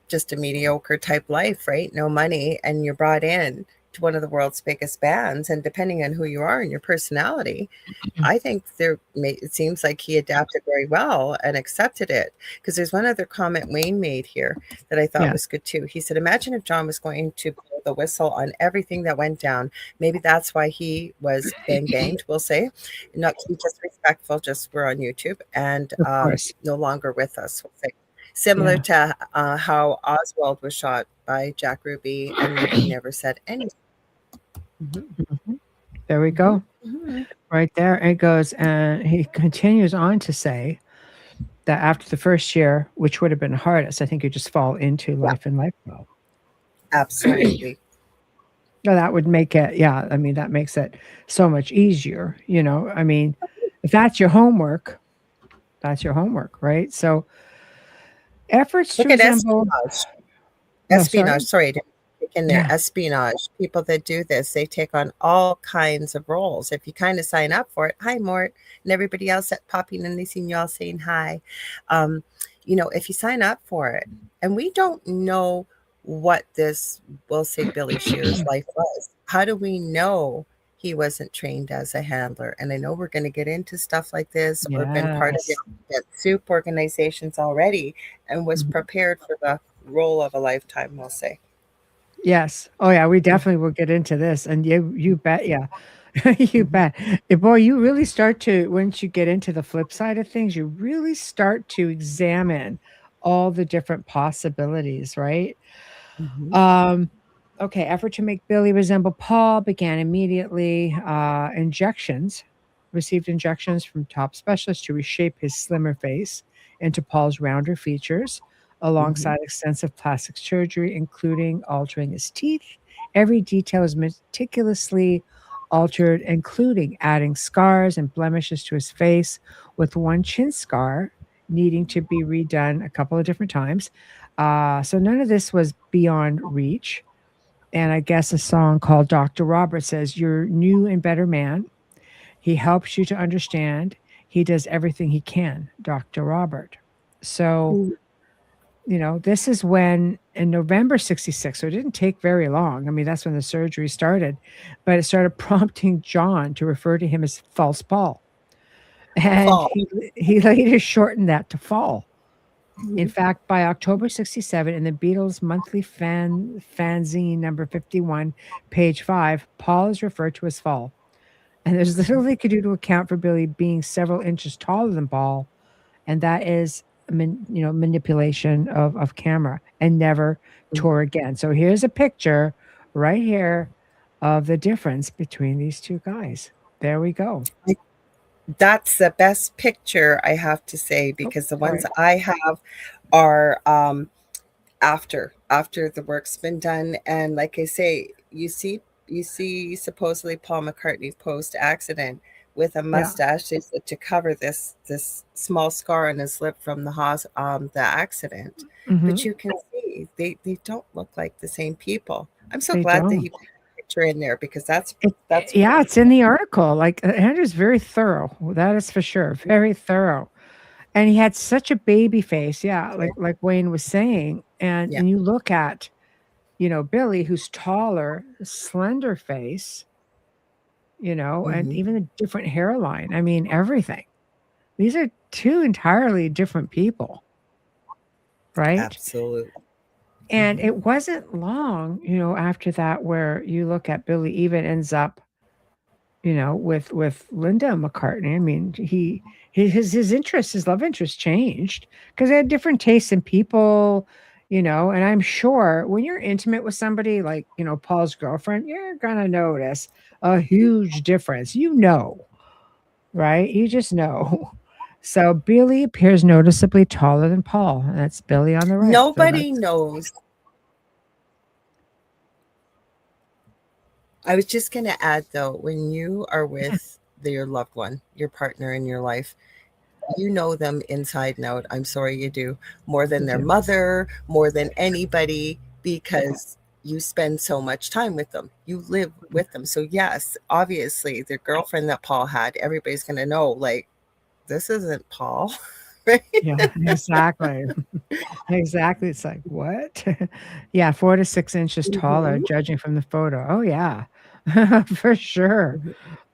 just a mediocre type life, right? No money, and you're brought in to one of the world's biggest bands. And depending on who you are and your personality, I think it seems like he adapted very well and accepted it. Because there's one other comment Wayne made here that I thought Yeah. was good too. He said, imagine if John was going to blow the whistle on everything that went down. Maybe that's why he was bang banged, we'll say. Not to be disrespectful, just we're on YouTube and Of course. no longer with us, we'll say. Similar Yeah. to how Oswald was shot by Jack Ruby and he never said anything. Mm-hmm. Mhm. There we Mm-hmm. go. Mm-hmm. Right there. It goes, and he continues on to say that after the first year, which would have been hardest, I think you just fall into Yeah, life and lifestyle. absolutely. No, that would make it, yeah. I mean, that makes it so much easier. I mean, if that's your homework, that's your homework, right? So efforts to Look at resemble, espionage. no, sorry. Espionage, sorry to kick in there. Yeah. Espionage. People that do this, they take on all kinds of roles. If you kind of sign up for it, hi Mort, and everybody else that popping in, they seen you all saying hi. Um, if you sign up for it, and we don't know what this, we'll say Billy Shears' life was. How do we know he wasn't trained as a handler? And I know we're going to get into stuff like this or been part of Yes. the soup organizations already and was Mhm. prepared for the role of a lifetime, we'll say. Yes. Oh, yeah, we definitely will get into this, and you bet, yeah. You Mhm. bet. Boy, you really start to once you get into the flip side of things, you really start to examine all the different possibilities, right? Mhm. Um, okay, effort to make Billy resemble Paul began immediately. Injections, received injections from top specialists to reshape his slimmer face into Paul's rounder features, Mhm. alongside extensive plastic surgery, including altering his teeth. Every detail is meticulously altered, including adding scars and blemishes to his face, with one chin scar needing to be redone a couple of different times. So none of this was beyond reach. And I guess a song called Dr. Robert says, "You're new and better man. He helps you to understand. He does everything he can, Dr. Robert." So, Mm. this is when in November 66, so it didn't take very long. I mean, that's when the surgery started, but it started prompting John to refer to him as False Paul. And Fall. he later shortened that to Fall. In Mhm. fact, by October 67, in the Beatles' monthly fanzine number 51, page 5, Paul is referred to as Fall. And there's little they could do to account for Billy being several inches taller than Paul, and that is manipulation of camera, and never tour again. So here's a picture right here of the difference between these two guys. There we go. That's the best picture, I have to say, Oh, because the ones sorry. I have are after the work's been done. And like I say, you see supposedly Paul McCartney post accident with a Yeah. mustache. They said to cover this small scar on his lip from the accident. But Hmm. you can see they don't look like the same people. I'm so They glad that he don't. put a picture in there because that's Yeah, really it's in the article. Like Andrew's very thorough. That is for sure. Very thorough. And he had such a baby face. Yeah, like Wayne was saying. yeah. And you look at, Billy, who's taller, slender face, and Hmm. even a different hairline. I mean, everything. These are two entirely different people, right? Absolutely. And Hmm. it wasn't long, after that where you look at Billy even ends up, with Linda McCartney. I mean, his interest, his love interest changed because they had different tastes in people, and I'm sure when you're intimate with somebody like, Paul's girlfriend, you're gonna notice a huge difference. Right? You just know. So Billy appears noticeably taller than Paul. And that's Billy on the right. So Nobody that's knows. I was just going to add though, when you are with your loved one, your partner in your life, you know them inside and out. I'm sorry you do, more than you their do. mother, more than anybody, because you spend so much time with them. You live with them. So yes, obviously the girlfriend that Paul had, everybody's going to know, like, this isn't Paul, right? Yeah, exactly. Exactly. It's like, what? Yeah, 4 to 6 inches taller, Hmm. judging from the photo. Oh, yeah, for sure.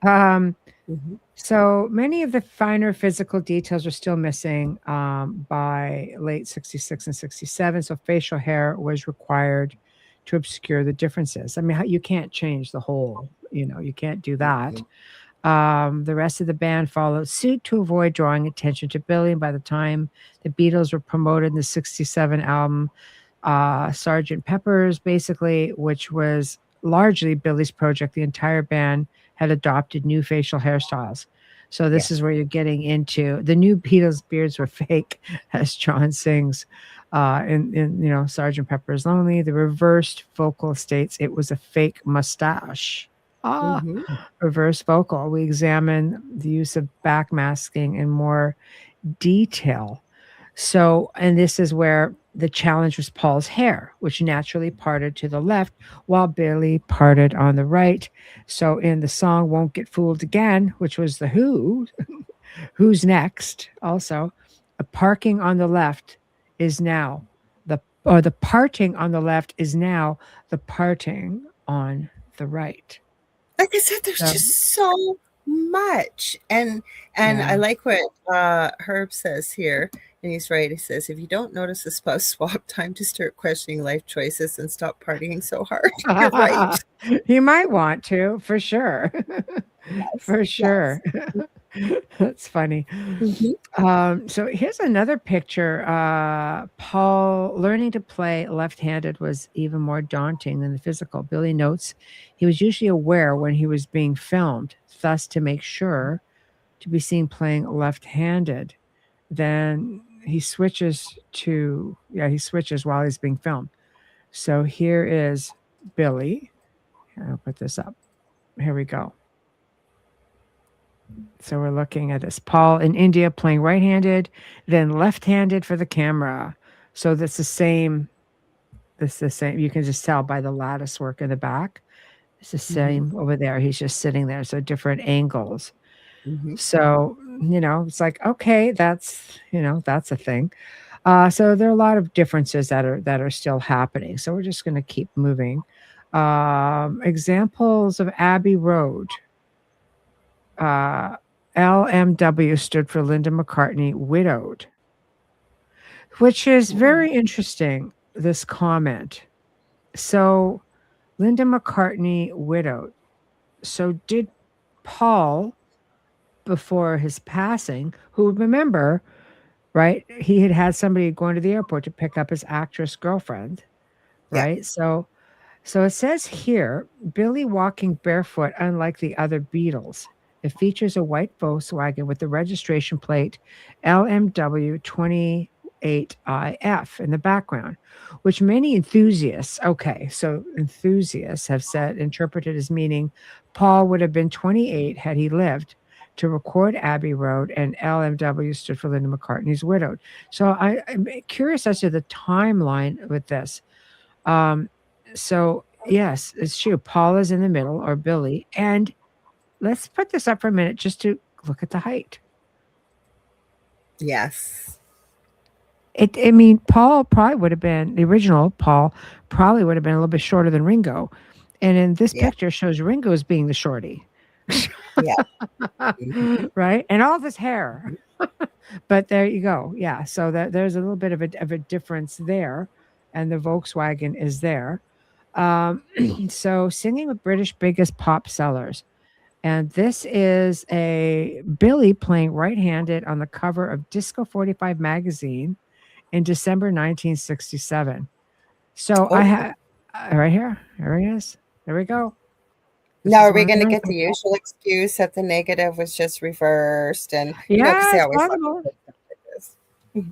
Um, Hmm. so many of the finer physical details are still missing by late 66 and 67. So facial hair was required to obscure the differences. I mean, you can't change the whole, you can't do that. The rest of the band followed suit to avoid drawing attention to Billy. And by the time the Beatles were promoted in the 67 album, Sergeant Pepper's, basically, which was largely Billy's project, the entire band had adopted new facial hairstyles. So this is Yes. where you're getting into the new Beatles beards were fake, as John sings in Sergeant Pepper's Lonely. The reversed vocal states it was a fake mustache. Ah, Hmm. reverse vocal. We examine the use of backmasking in more detail. So, and this is where the challenge was Paul's hair, which naturally parted to the left while Billy parted on the right. So, in the song Won't Get Fooled Again, which was the Who's Next, also, a parking on the left is now the parting on the left is now the parting on the right. Like I said, there's So, just so much. And I yeah. like what Herb says here, and he's right. He says, if you don't notice a spouse swap, time to start questioning life choices and stop partying so hard. You're right. You might want to, for sure. Yes. For Yes. sure. That's funny. Hmm. So here's another picture. Paul learning to play left-handed was even more daunting than the physical. Billy notes he was usually aware when he was being filmed, thus to make sure to be seen playing left-handed. Then he switches while he's being filmed. So here is Billy. Here, I'll put this up. Here we go. So we're looking at this. Paul in India playing right-handed, then left-handed for the camera. So that's the same. It's the same. You can just tell by the lattice work in the back. It's the Hmm. same over there. He's just sitting there. So different angles. Hmm. So, it's like, okay, that's a thing. So there are a lot of differences that are still happening. So we're just going to keep moving. Examples of Abbey Road. Uh, LMW stood for Linda McCartney, widowed, which is very interesting, this comment. So, Linda McCartney, widowed. So, did Paul, before his passing, who, remember, right, he had somebody going to the airport to pick up his actress girlfriend, Yeah. right? So it says here, Billy walking barefoot, unlike the other Beatles. It features a white Volkswagen with the registration plate LMW 8IF in the background, which many enthusiasts, okay, so enthusiasts have said, interpreted as meaning Paul would have been 28 had he lived to record Abbey Road, and LMW stood for Linda McCartney's widowed. So I'm curious as to the timeline with this. Um, so, yes, it's true. Paul is in the middle, or Billy. And let's put this up for a minute just to look at the height. Yes. I mean, Paul probably would have been the original Paul probably would have been a little bit shorter than Ringo. And in this Yeah. picture shows Ringo as being the shorty. Yeah. Mhm. Right? And all this hair. But there you go. Yeah. So there's a little bit of a difference there. And the Volkswagen is there. So singing with British biggest pop sellers. And this is a Billy playing right-handed on the cover of Disco 45 magazine in December 1967. So I Oh, have right here. There he is. There we go. This now is are we one of going to the get the usual excuse that the negative was just reversed? And, because yeah, they it's always love possible. to put stuff like this.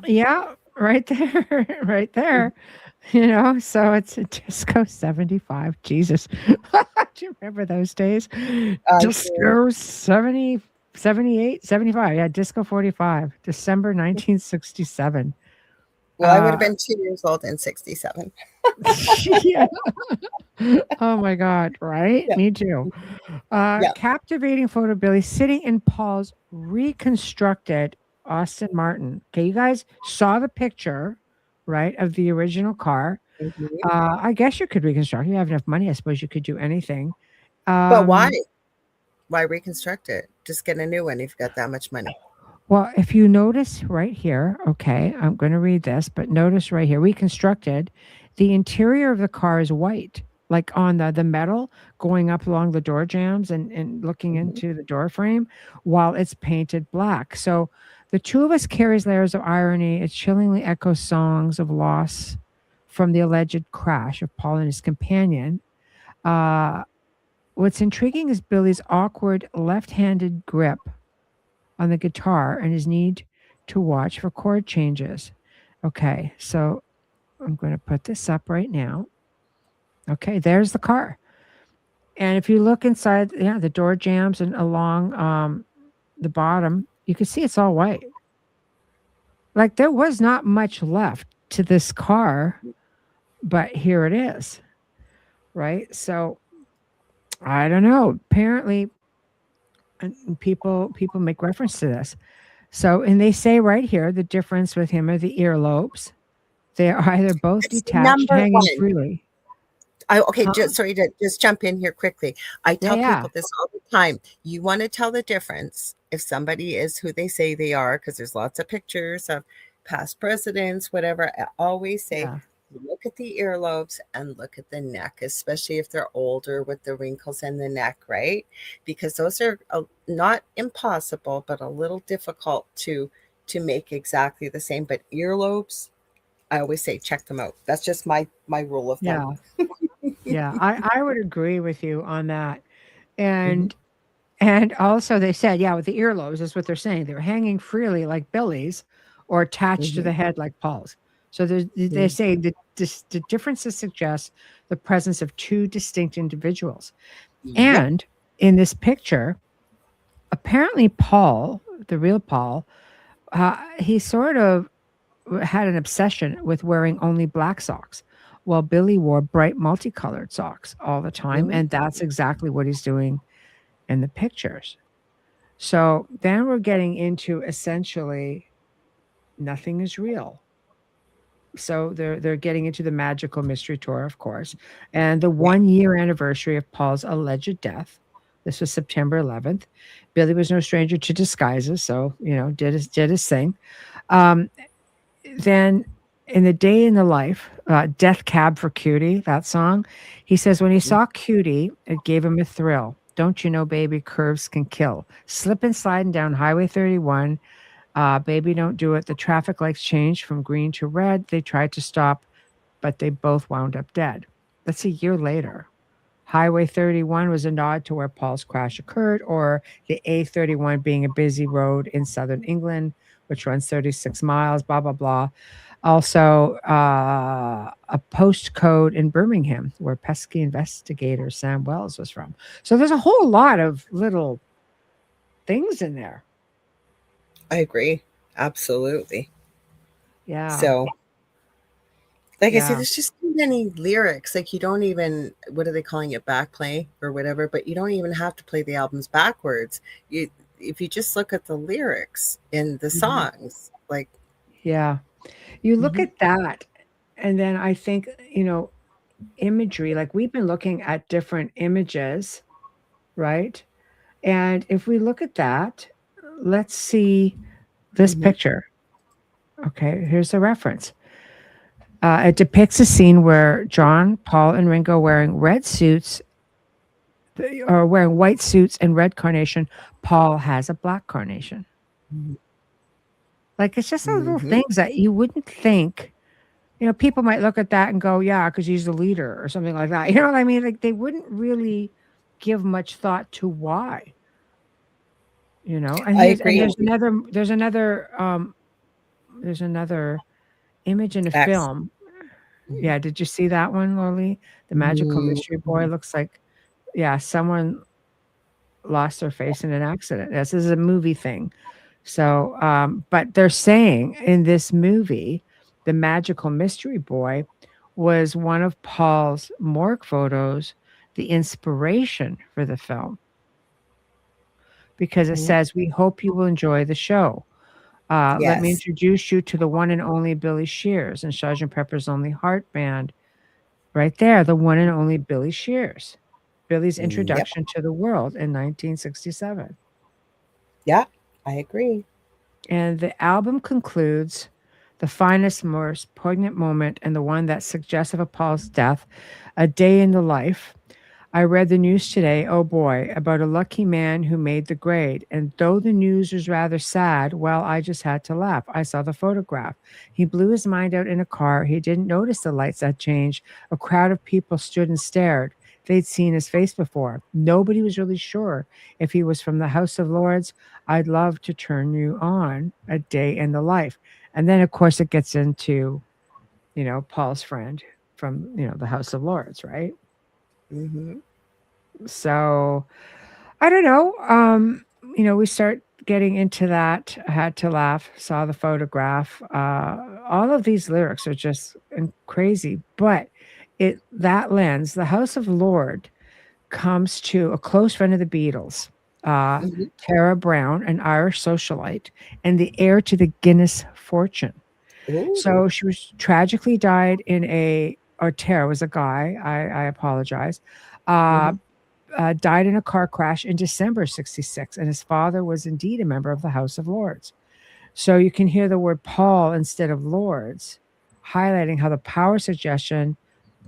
Yeah, right there, right there. So it's a Disco 75. Jesus. Do you remember those days? I do. Disco 70, 78, 75. Yeah, Disco 45, December 1967. Well, I would have Uh, been 2 years old in 67. yeah. Oh my God, right? Yeah. Me too. Yeah. Captivating photo of Billy sitting in Paul's reconstructed Austin Martin. Okay, you guys saw the picture, right, of the original car. Mhm. I guess you could reconstruct. You have enough money, I suppose you could do anything. But why? Um, Why reconstruct it? Just get a new one if you've got that much money. well, if you notice right here, okay, I'm going to read this, but notice right here, reconstructed, the interior of the car is white, like on the metal going up along the door jambs and looking Mhm. into the door frame, while it's painted black. So the two of us carries layers of irony. It chillingly echoes songs of loss from the alleged crash of Paul and his companion. Uh, what's intriguing is Billy's awkward left-handed grip on the guitar and his need to watch for chord changes. Okay, so I'm going to put this up right now. Okay, there's the car. And if you look inside, yeah, the door jambs and along the bottom, you can see it's all white. Like there was not much left to this car, but here it is, right? So I don't know. Apparently, and people make reference to this. So, and they say right here the difference with him are the earlobes. They are either both It's detached, number hanging one. freely. Okay, Huh? sorry to just jump in here quickly. I Yeah, tell yeah, people this all the time. You want to tell the difference if somebody is who they say they are, because there's lots of pictures of past presidents, whatever. I always say, yeah, look at the earlobes and look at the neck, especially if they're older with the wrinkles in the neck, right? Because those are not impossible, but a little difficult to make exactly the same. But earlobes, I always say check them out. That's just my rule of thumb. yeah, yeah. I would agree with you on that. Mhm. And also they said, yeah, with the earlobes, is what they're saying. They're hanging freely like Billy's, or attached to Mhm. the head like Paul's. So they Mhm. say that the differences suggest the presence of two distinct individuals. Yep. And in this picture, apparently Paul, the real Paul, he sort of had an obsession with wearing only black socks, while Billy wore bright multicolored socks all the time. Mhm. And that's exactly what he's doing in the pictures. So then we're getting into essentially nothing is real. So they're getting into the magical mystery tour, of course, and the Yeah. 1 year anniversary of Paul's alleged death. This was September 11th. Billy was no stranger to disguises, so did his thing. Um, then in the day in the life, Death Cab for Cutie, that song, he says when he Mhm. saw Cutie, it gave him a thrill. Don't you know, baby, curves can kill. Slip and sliding down Highway 31. Baby, don't do it. The traffic lights changed from green to red. They tried to stop, but they both wound up dead. That's a year later. Highway 31 was a nod to where Paul's crash occurred, or the A31 being a busy road in southern England which runs 36 miles, blah, blah, blah. Also, a postcode in Birmingham where pesky investigator Sam Wells was from. So there's a whole lot of little things in there. I agree. Absolutely. Yeah. So, like I said, Yeah. there's just too many lyrics. Like you don't even, what are they calling it, backplay or whatever, but you don't even have to play the albums backwards. You if you just look at the lyrics in the Mhm. songs, like Yeah. You look mhm, at that, and then I think, imagery, like we've been looking at different images, right? And if we look at that, let's see this mhm, picture. Okay, here's the reference. It depicts a scene where John, Paul, and Ringo wearing red suits or wearing white suits and red carnation. Paul has a black carnation. mhm, Like it's just those little mhm. things that you wouldn't think. People might look at that and go, "Yeah, because he's the leader" or something like that. You know what I mean? Like they wouldn't really give much thought to why. And I here's and agree. there's another image in a X. film. Mhm. Yeah, did you see that one, Lily? The magical Mhm. mystery boy looks like, yeah, someone lost their face in an accident. This is a movie thing. So, but they're saying in this movie, the magical mystery boy was one of Paul's morgue photos, the inspiration for the film, because it Mhm. says, "We hope you will enjoy the show. Let me Yes. introduce you to the one and only Billy Shears and Sgt. Pepper's Lonely Heart Band." Right there, the one and only Billy Shears. Billy's Yep. introduction to the world in 1967. Yeah, I agree. And the album concludes the finest, most poignant moment and the one that's suggestive of Paul's death, a day in the life. I read the news today, oh boy, about a lucky man who made the grade. And though the news was rather sad, well, I just had to laugh. I saw the photograph. He blew his mind out in a car. He didn't notice the lights had changed. A crowd of people stood and stared. They'd seen his face before. Nobody was really sure if he was from the House of Lords. I'd love to turn you on a day in the life. And then, of course, it gets into, Paul's friend from, the House of Lords, right? Mhm. So I don't know. We start getting into that. I had to laugh, saw the photograph. All of these lyrics are just crazy, but that lens, the House of Lord, comes to a close friend of the Beatles, uh, Mhm. Tara Brown, an Irish socialite, and the heir to the Guinness fortune. Ooh. So she was tragically died or Tara was a guy. I apologize. Uh, Mhm. died in a car crash in December 66, and his father was indeed a member of the House of Lords. So you can hear the word Paul instead of Lords, highlighting how the power suggestion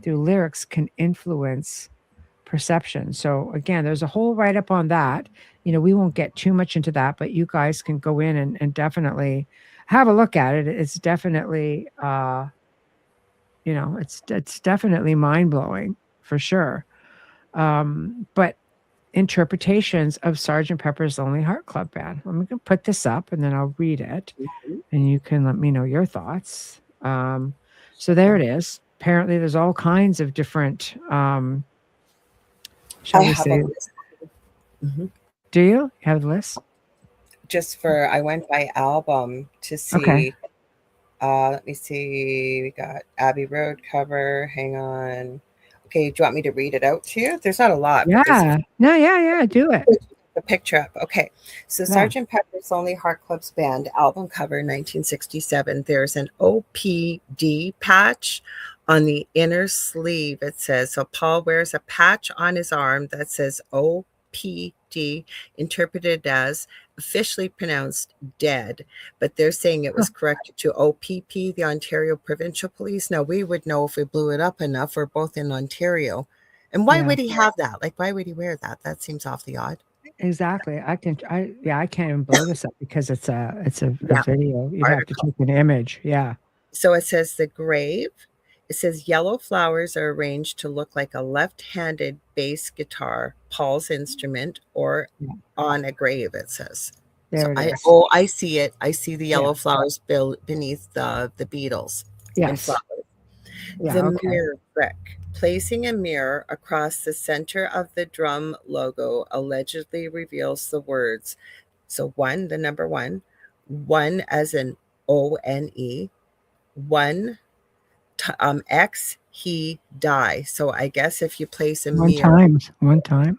through lyrics can influence perception. So again, there's a whole write up on that. We won't get too much into that, but you guys can go in and definitely have a look at it. It's definitely, it's definitely mind blowing for sure. But interpretations of Sergeant Pepper's Lonely Heart Club Band. I'm gonna put this up and then I'll read it, Mhm. and you can let me know your thoughts. So there Sure. it is. Apparently, there's all kinds of different, I shall we have a say, list. Mhm. do you have the list? Just for I went by album to Okay. see. Let me see. We got Abbey Road cover. Hang on. Okay, do you want me to read it out to you? There's not a lot, but there's a Yeah. No, yeah, yeah, do it. the picture up. Okay. So Yeah. Sergeant Pepper's Lonely Heart Club's Band album cover 1967. There's an OPD patch on the inner sleeve. It says, so Paul wears a patch on his arm that says OPD, interpreted as officially pronounced dead, but they're saying it was corrected to OPP, the Ontario Provincial Police. Now we would know if we blew it up enough. We're both in Ontario. And why Yeah, would he have that? Like, why would he wear that? That seems awfully odd. exactly. I can't even blow this up because it's a Yeah, video. You'd have to article. take an image. Yeah. So it says the grave. It says yellow flowers are arranged to look like a left-handed bass guitar, Paul's instrument, or Yeah. on a grave, it says. There it is. I see it. I see the yellow flowers beneath the beetles and Yes. flowers. Yeah. The Okay. mirror trick. Placing a mirror across the center of the drum logo allegedly reveals the words. So one, the number one as in ONE, one X he die. So I guess if you place a mirror, One time.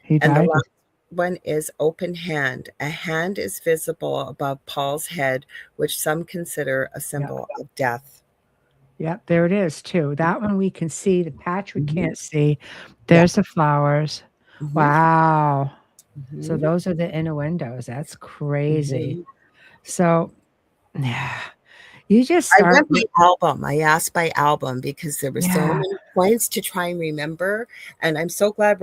He and the died. last one is open hand. A hand is visible above Paul's head, which some consider a Yeah. symbol of death. Yep, there it is too. That one we can see. The patch we can't see. Yeah. There's the flowers. Mhm. Wow. So Mhm. those are the innuendos. That's crazy. Mhm. So, yeah, you just I start went by with, album. I asked by album because there were so yeah, many points to try and remember, and I'm so glad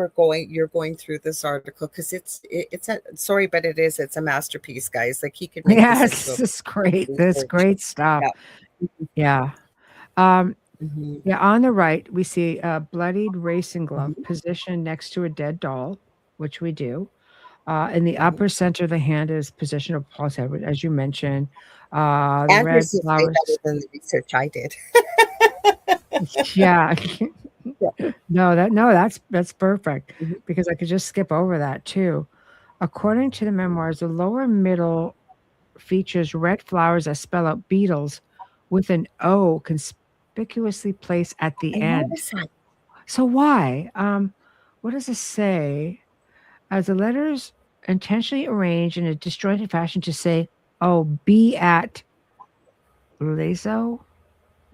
you're going through this article because it's a sorry, but it's a masterpiece, guys. Like he could make this into yes, a it's great. That's research. great stuff. Yeah. Yeah. Um, Mhm. yeah, on the right, we see a bloodied racing glove Mhm. positioned next to a dead doll, which we do. In the Mhm. upper center of the hand is position of Paul's head, as you mentioned. The red Andrew's is way better flowers. than the research I did. Yeah. Yeah. No, that's perfect Mhm. because I could just skip over that too. According to the memoirs, the lower middle features red flowers that spell out beetles with an O conspicuously placed at the I end. noticed that. So why? What does it say? As the letters intentionally arranged in a disjointed fashion to say, "Oh, be at Leso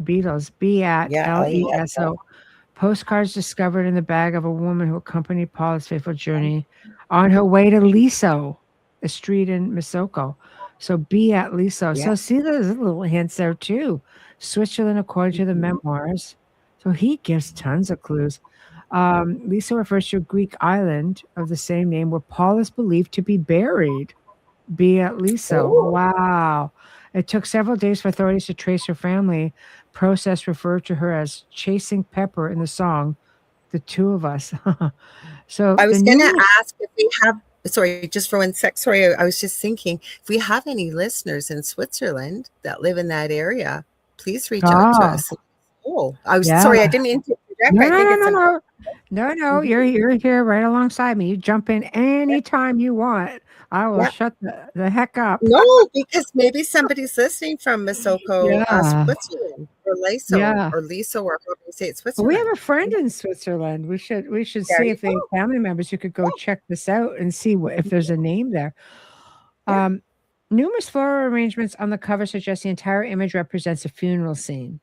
Beatles, be at Yeah, Leso." Postcards discovered in the bag of a woman who accompanied Paula's faithful journey on her way to Liso, a street in Misoko. So be at Liso. yeah. So see those little hints there too. Switzerland, according to the Mhm. memoirs. So he gives tons of clues. Liso refers to a Greek island of the same name where Paul is believed to be buried. Be at Liso. Oh, Wow. It took several days for authorities to trace her family. Process referred to her as chasing Pepper in the song, The Two of Us. So I the was gonna new, ask if we have sorry, just for one sec. Sorry, I was just thinking if we have any listeners in Switzerland that live in that area, please reach out to oh, us. Oh, I was yeah. sorry, I didn't mean to interject. No, I no, think no, it's no, an no. No, Mhm. you're here right alongside me. You jump in anytime you want. I will Yeah. shut the heck up. No, because maybe somebody's listening from Misoko, Yeah. Switzerland, or Yeah. Liso, or however you say it, We have Switzerland. a friend in Switzerland. We should There see you if they have go. family members who could go Oh, check this out and see if there's a name there. yeah. Um, Numerous floral arrangements on the cover suggest the entire image represents a funeral scene.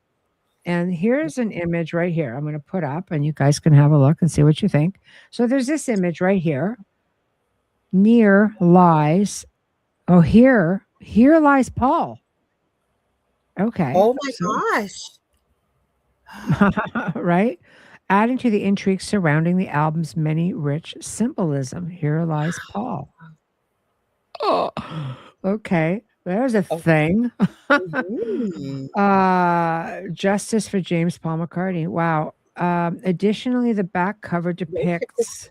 And here's an image right here I'm going to put up, and you guys can have a look and see what you think. So there's this image right here. Near lies, oh, here lies Paul. Okay. Oh my So, gosh. right? Adding to the intrigue surrounding the album's many rich symbolism. Here lies Paul. Oh, okay. There's a Oh, thing. mhm. Justice for James Paul McCartney. Wow. Additionally, the back cover depicts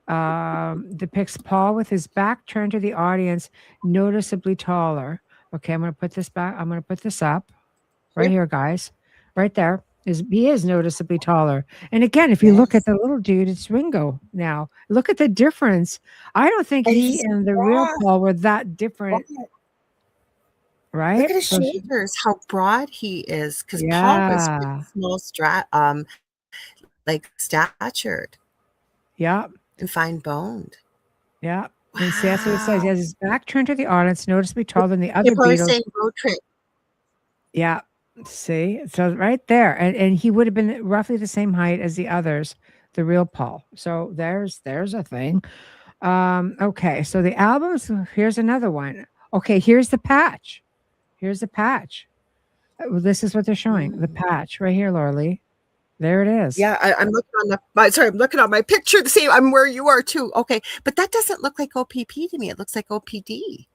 Paul with his back turned to the audience, noticeably taller. Okay, I'm going to put this back. I'm going to put this up right Yep. here, guys. Right there. He is noticeably taller. And again, if you look at Yes. the little dude, it's Ringo now. Look at the difference. I don't think And he he's and the real broad. Paul were that different, Look right? at his So shoulders, how broad he is. Because Paul was pretty yeah. small, like statured Yeah. and fine boned. Yeah. And see, that's what it says. He Wow. has his back turned to the audience, noticeably taller than the other People are Beatles. saying road trip. Yeah. See? So right there. And he would have been roughly the same height as the others, the real Paul. So there's a thing. Okay. So the albums, here's another one. Okay, here's the patch. Here's the patch. Well, this is what they're showing. The Mm. patch right here, Laura. There it is. Yeah, I'm looking on I'm looking on my picture to see I'm where you are too. Okay, but that doesn't look like OPP to me. It looks like OPD.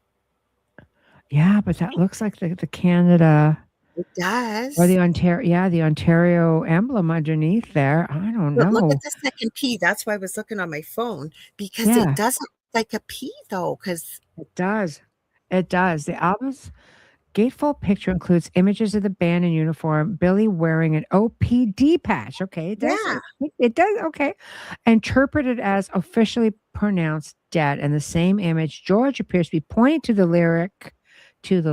Yeah, but that looks like the Canada It or does. the Ontario, yeah, the Ontario emblem underneath there. I don't But look at know. the second P. That's why I was looking on my phone because it Yeah. doesn't look like a P though. Because It does. It does. The album's gatefold picture includes images of the band in uniform, Billy wearing an OPD patch. Okay, it does. Yeah. It does. Okay. Interpreted as officially pronounced dead. And the same image, George appears to be pointing to the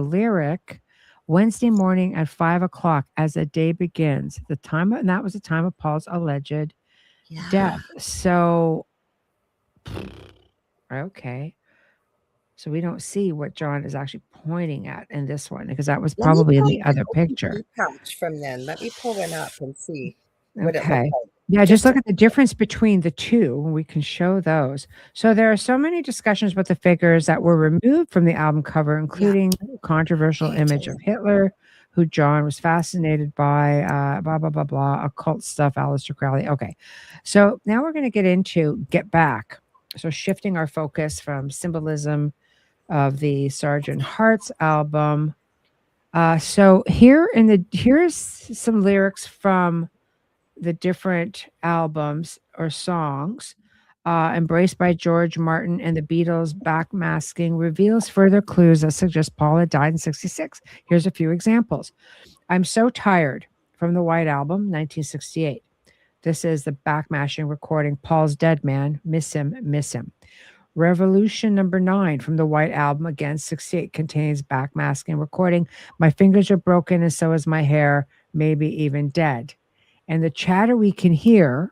lyric Wednesday morning at 5 o'clock as the day begins. The time, and that was the time of Paul's alleged Yeah. death. So, okay. So we don't see what John is actually pointing at in this one because that was Let me probably in pull the the other picture. OPD patch from then. Let me pull one up and see what it looked Okay. like. Yeah, just Just look at the difference between the two. We can show those. So there are so many discussions about the figures that were removed from the album cover, yeah, including controversial image pages. of Hitler, who John was fascinated by, blah, blah, blah, blah, occult stuff, Aleister Crowley. Okay. So now we're going to get back. So shifting our focus from symbolism of the Sergeant Hearts album. So here's some lyrics from the different albums or songs. Embraced by George Martin and the Beatles, backmasking reveals further clues that suggest Paul had died in 66. Here's a few examples. I'm So Tired from the White Album, 1968. This is the backmashing recording, Paul's Dead Man, Miss Him, Miss Him. Revolution number 9 from the White Album, again, 68, contains backmasking recording, My fingers are broken and so is my hair, maybe even dead. And the chatter we can hear,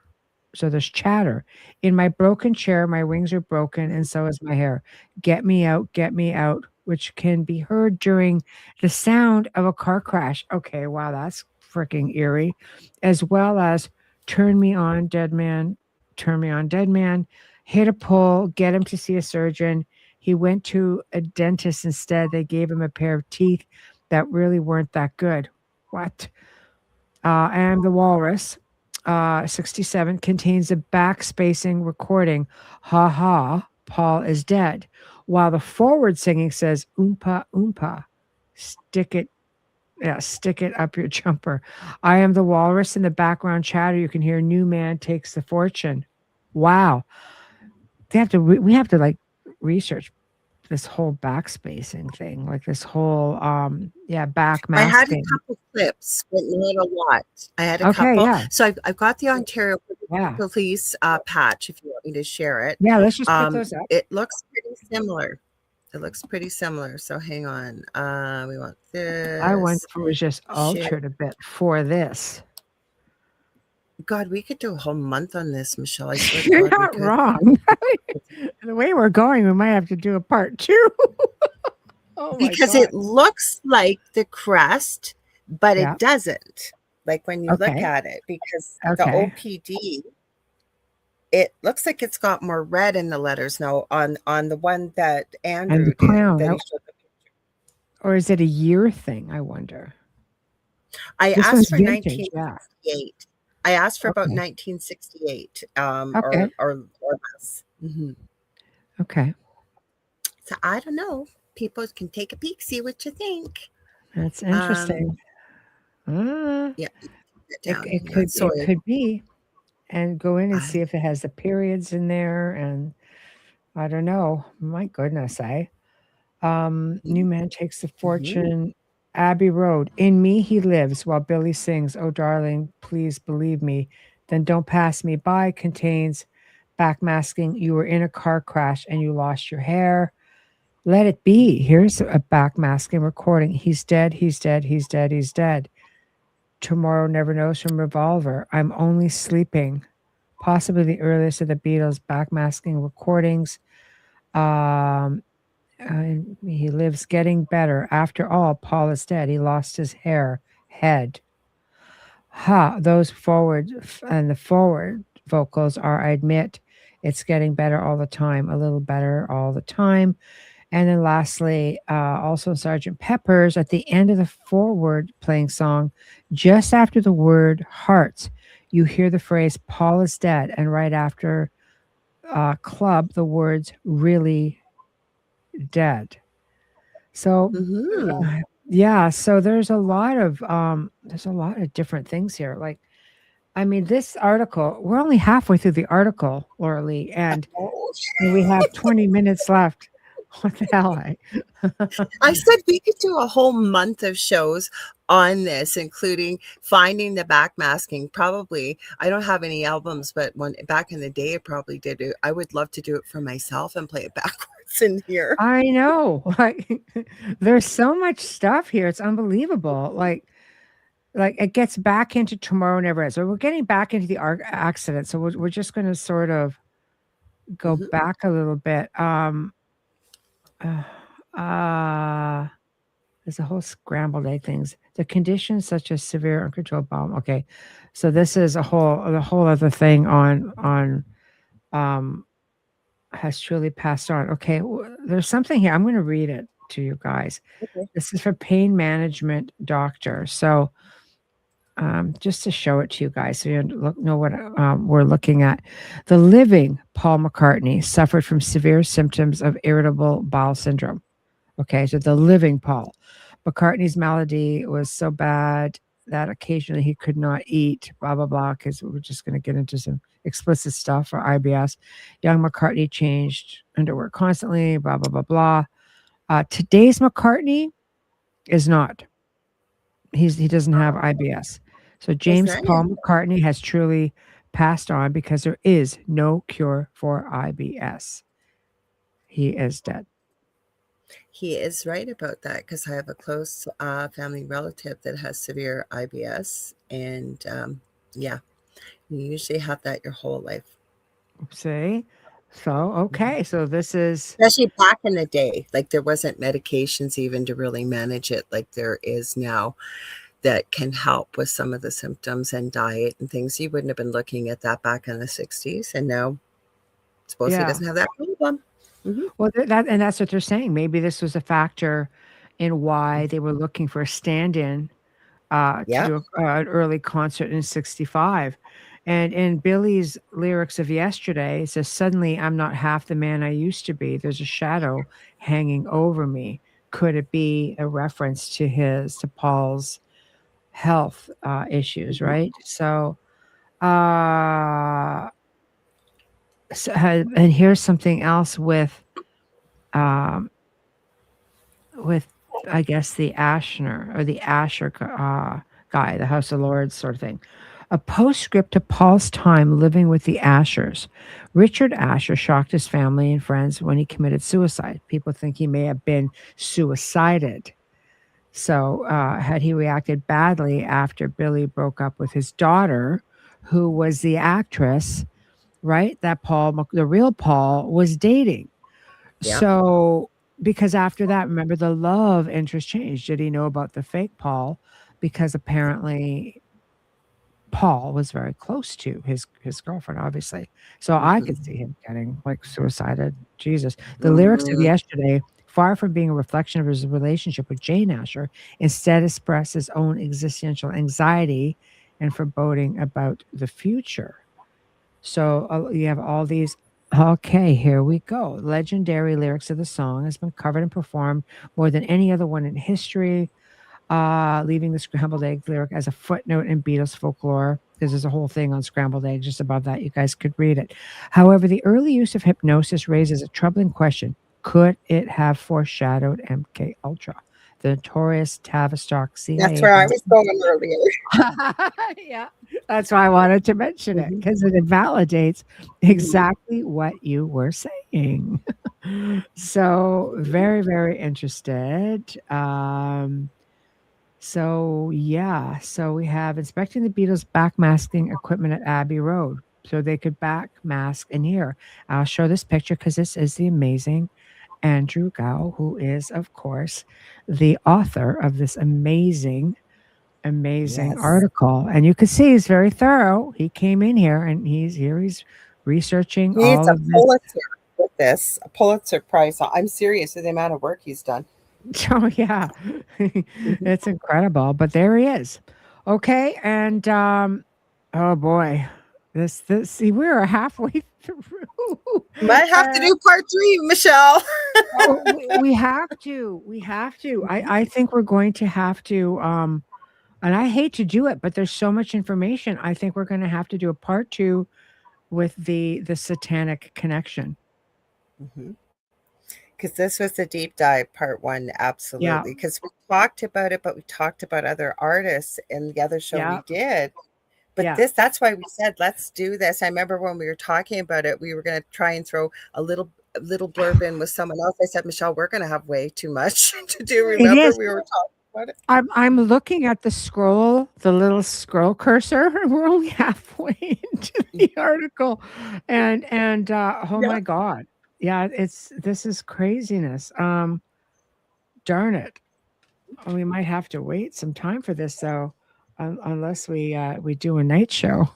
so there's chatter. In my broken chair, my wings are broken and so is my hair. Get me out, which can be heard during the sound of a car crash. Okay, wow, that's freaking eerie. As well as turn me on, dead man, turn me on, dead man. Hit a pull, get him to see a surgeon. He went to a dentist instead. They gave him a pair of teeth that really weren't that good. What? And the Walrus, 67, contains a backspacing recording. Ha ha, Paul is dead. While the forward singing says, oompa oompa, stick it. Yeah, stick it up your jumper. I am the Walrus. In the background chatter, you can hear New Man Takes the Fortune. Wow. We have to like research this whole backspacing thing, like this whole back I had a masking. couple clips, but not a lot. I had a Okay, couple. yeah, So I've got the Ontario yeah, Police patch if you want me to share it. yeah. Let's just put those up. It looks pretty similar. It looks pretty similar. So hang on. We want I wonder this. if it was just Share. altered a bit for this. God, we could do a whole month on this, Michelle. I swear to You're God, not we could. wrong. The way we're going, we might have to do a part 2. Oh my Because God. it looks like the crest, but Yeah. it doesn't. Like when you look Okay. at it, because the Okay. OPD, it looks like it's got more red in the letters now on the one that And Andrew the did. clown, That he showed the picture. or is it a year thing? I wonder. I This asked one's for vintage. Yeah. 1968. I asked for about Okay. 1968, Okay. or less. Mhm. Okay. So I don't know. People can take a peek, see what you think. That's interesting. Yeah, It, down it here. could it Sorry. could be, and go in and I, see if it has the periods in there, and I don't know. My goodness, New Man Takes the Fortune, Abbey Road. In me he lives while Billy sings, "Oh darling, please believe me." Then Don't Pass Me By contains backmasking. You were in a car crash and you lost your hair. Let It Be. Here's a backmasking recording. He's dead, he's dead, he's dead, he's dead. Tomorrow Never Knows from Revolver. I'm Only Sleeping. Possibly the earliest of the Beatles backmasking recordings. Um, he lives, getting better. After all, Paul is dead. He lost his head. Those the forward vocals are, I admit, it's getting better all the time, a little better all the time. And then lastly, also Sergeant Pepper's at the end of the forward playing song, just after the word hearts, you hear the phrase Paul is dead. And right after club, the words really dead. So yeah, so there's a lot of different things here. Like, I mean, this article, we're only halfway through the article, Lorilei, and we have 20 minutes left. What the hell? I said we could do a whole month of shows on this, including finding the backmasking. Probably, I don't have any albums, but when back in the day, I probably did it. I would love to do it for myself and play it backwards in here. I know. Like, there's so much stuff here. It's unbelievable. Like it gets back into Tomorrow Never Ends. So we're getting back into the accident. So we're just going to sort of go back a little bit. There's a whole scrambled egg things. The conditions such as severe uncontrolled bowel. Okay, so this is a whole other thing on has truly passed on. Okay, there's something here. I'm going to read it to you guys. Okay. This is for pain management doctor. So just to show it to you guys so you know what we're looking at. The living Paul McCartney suffered from severe symptoms of irritable bowel syndrome. Okay, so the living Paul. McCartney's malady was so bad that occasionally he could not eat, blah, blah, blah, because we're just going to get into some explicit stuff for IBS. Young McCartney changed underwear constantly, blah, blah, blah, blah. Today's McCartney is not. He doesn't have IBS. So James Paul McCartney has truly passed on because there is no cure for IBS. He is dead. He is right about that because I have a close family relative that has severe IBS. And yeah, you usually have that your whole life. See? So, okay. So this is... Especially back in the day. Like there wasn't medications even to really manage it like there is now that can help with some of the symptoms and diet and things. You wouldn't have been looking at that back in the 60s. And now suppose he doesn't have that problem. Mm-hmm. Well, that's what they're saying. Maybe this was a factor in why they were looking for a stand-in to do an early concert in 65. And in Billy's lyrics of yesterday, it says, "Suddenly I'm not half the man I used to be. There's a shadow hanging over me." Could it be a reference to Paul's health issues, right? So, and here's something else with I guess the Ashner or the Asher guy, the House of Lords sort of thing. A postscript to Paul's time living with the Ashers. Richard Asher shocked his family and friends when he committed suicide. People think he may have been suicided. So had he reacted badly after Billy broke up with his daughter, who was the actress, right, that the real Paul, was dating. Yeah. So because after that, remember, the love interest changed. Did he know about the fake Paul? Because apparently Paul was very close to his girlfriend, obviously. So I could see him getting like suicided. Jesus. The lyrics of yesterday, far from being a reflection of his relationship with Jane Asher, instead express his own existential anxiety and foreboding about the future. So you have all these. Okay, here we go. Legendary lyrics of the song has been covered and performed more than any other one in history, leaving the scrambled egg lyric as a footnote in Beatles folklore. There's a whole thing on scrambled eggs just about that. You guys could read it. However, the early use of hypnosis raises a troubling question. Could it have foreshadowed MK Ultra, the notorious Tavistock CIA? That's where I was going earlier. Yeah, that's why I wanted to mention it, because it invalidates exactly what you were saying. So very, very interested. So yeah, so we have inspecting the Beatles' backmasking equipment at Abbey Road, so they could backmask in here. I'll show this picture because this is the amazing Andrew Gough, who is, of course, the author of this amazing article. And you can see he's very thorough. He came in here and he's researching all of this. Pulitzer with this, a Pulitzer Prize. I'm serious with the amount of work he's done. Oh yeah, it's incredible. But there he is. Okay, and oh boy, this see, we're halfway through. Might have to do part 3, Michelle. we have to. I think we're going to have to. And I hate to do it, but there's so much information. I think we're going to have to do a part 2 with the satanic connection. Because this was the deep dive part one, Yeah. absolutely. Because we talked about it, but we talked about other artists in the other show we Yeah. did. But Yeah. that's why we said, let's do this. I remember when we were talking about it, we were going to try and throw a little blurb in with someone else. I said, Michelle, we're going to have way too much to do. It Remember, is. we were talking about it. I'm looking at the little scroll cursor. We're only halfway into the article, and oh Yeah. my god, yeah, this is craziness. Darn it, we might have to wait some time for this though, unless we do a night show,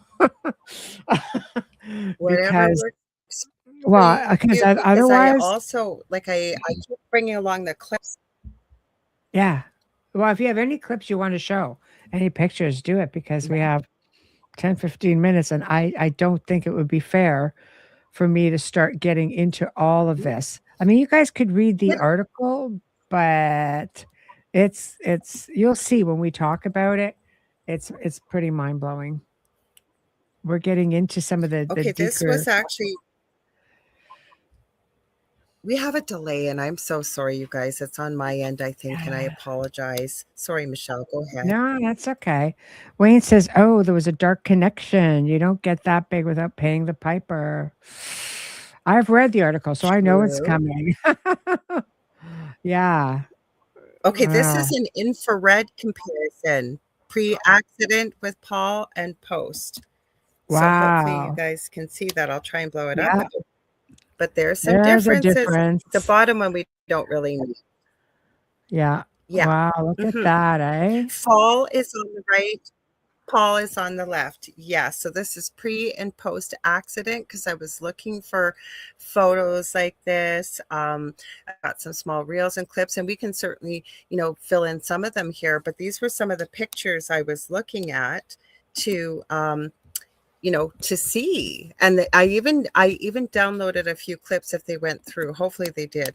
Whatever because works for well, because you. Because I otherwise, also, like, I keep bringing along the clips. yeah. Well, if you have any clips you want to show, any pictures, do it because we have 10, 15 minutes. And I don't think it would be fair for me to start getting into all of this. I mean, you guys could read the article, but you'll see when we talk about it, it's pretty mind blowing. We're getting into some of the Okay, this deeper. was actually, we have a delay, and I'm so sorry, you guys. It's on my end, I think, and I apologize. Sorry, Michelle. Go ahead. No, that's okay. Wayne says, "Oh, there was a dark connection. You don't get that big without paying the piper." I've read the article, so I know it's True. coming. Yeah. Okay, this Wow. is an infrared comparison, pre-accident with Paul and post. So hopefully you Wow. guys can see that. I'll try and blow it up. Yeah. But there's some There's a differences. difference. The bottom one we don't really need. Yeah. Yeah. Wow, look at that, eh? Faul is on the right. Paul is on the left. Yeah. So this is pre and post accident because I was looking for photos like this. I got some small reels and clips, and we can certainly, fill in some of them here. But these were some of the pictures I was looking at to to see. And I even downloaded a few clips if they went through. Hopefully they did.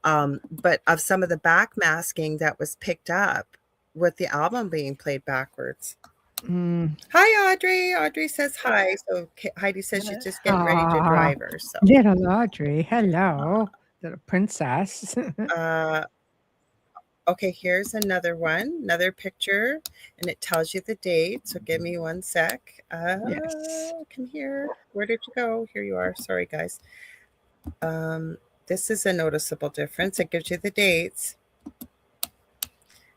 But of some of the backmasking that was picked up with the album being played backwards. Hi, Audrey. Audrey says hi. So Heidi says she's just getting ready to drive her. So little Audrey, hello, little princess. Okay, here's another picture, and it tells you the date. So give me one sec. Yes. Come here. Where did you go? Here you are. Sorry, guys. This is a noticeable difference. It gives you the dates.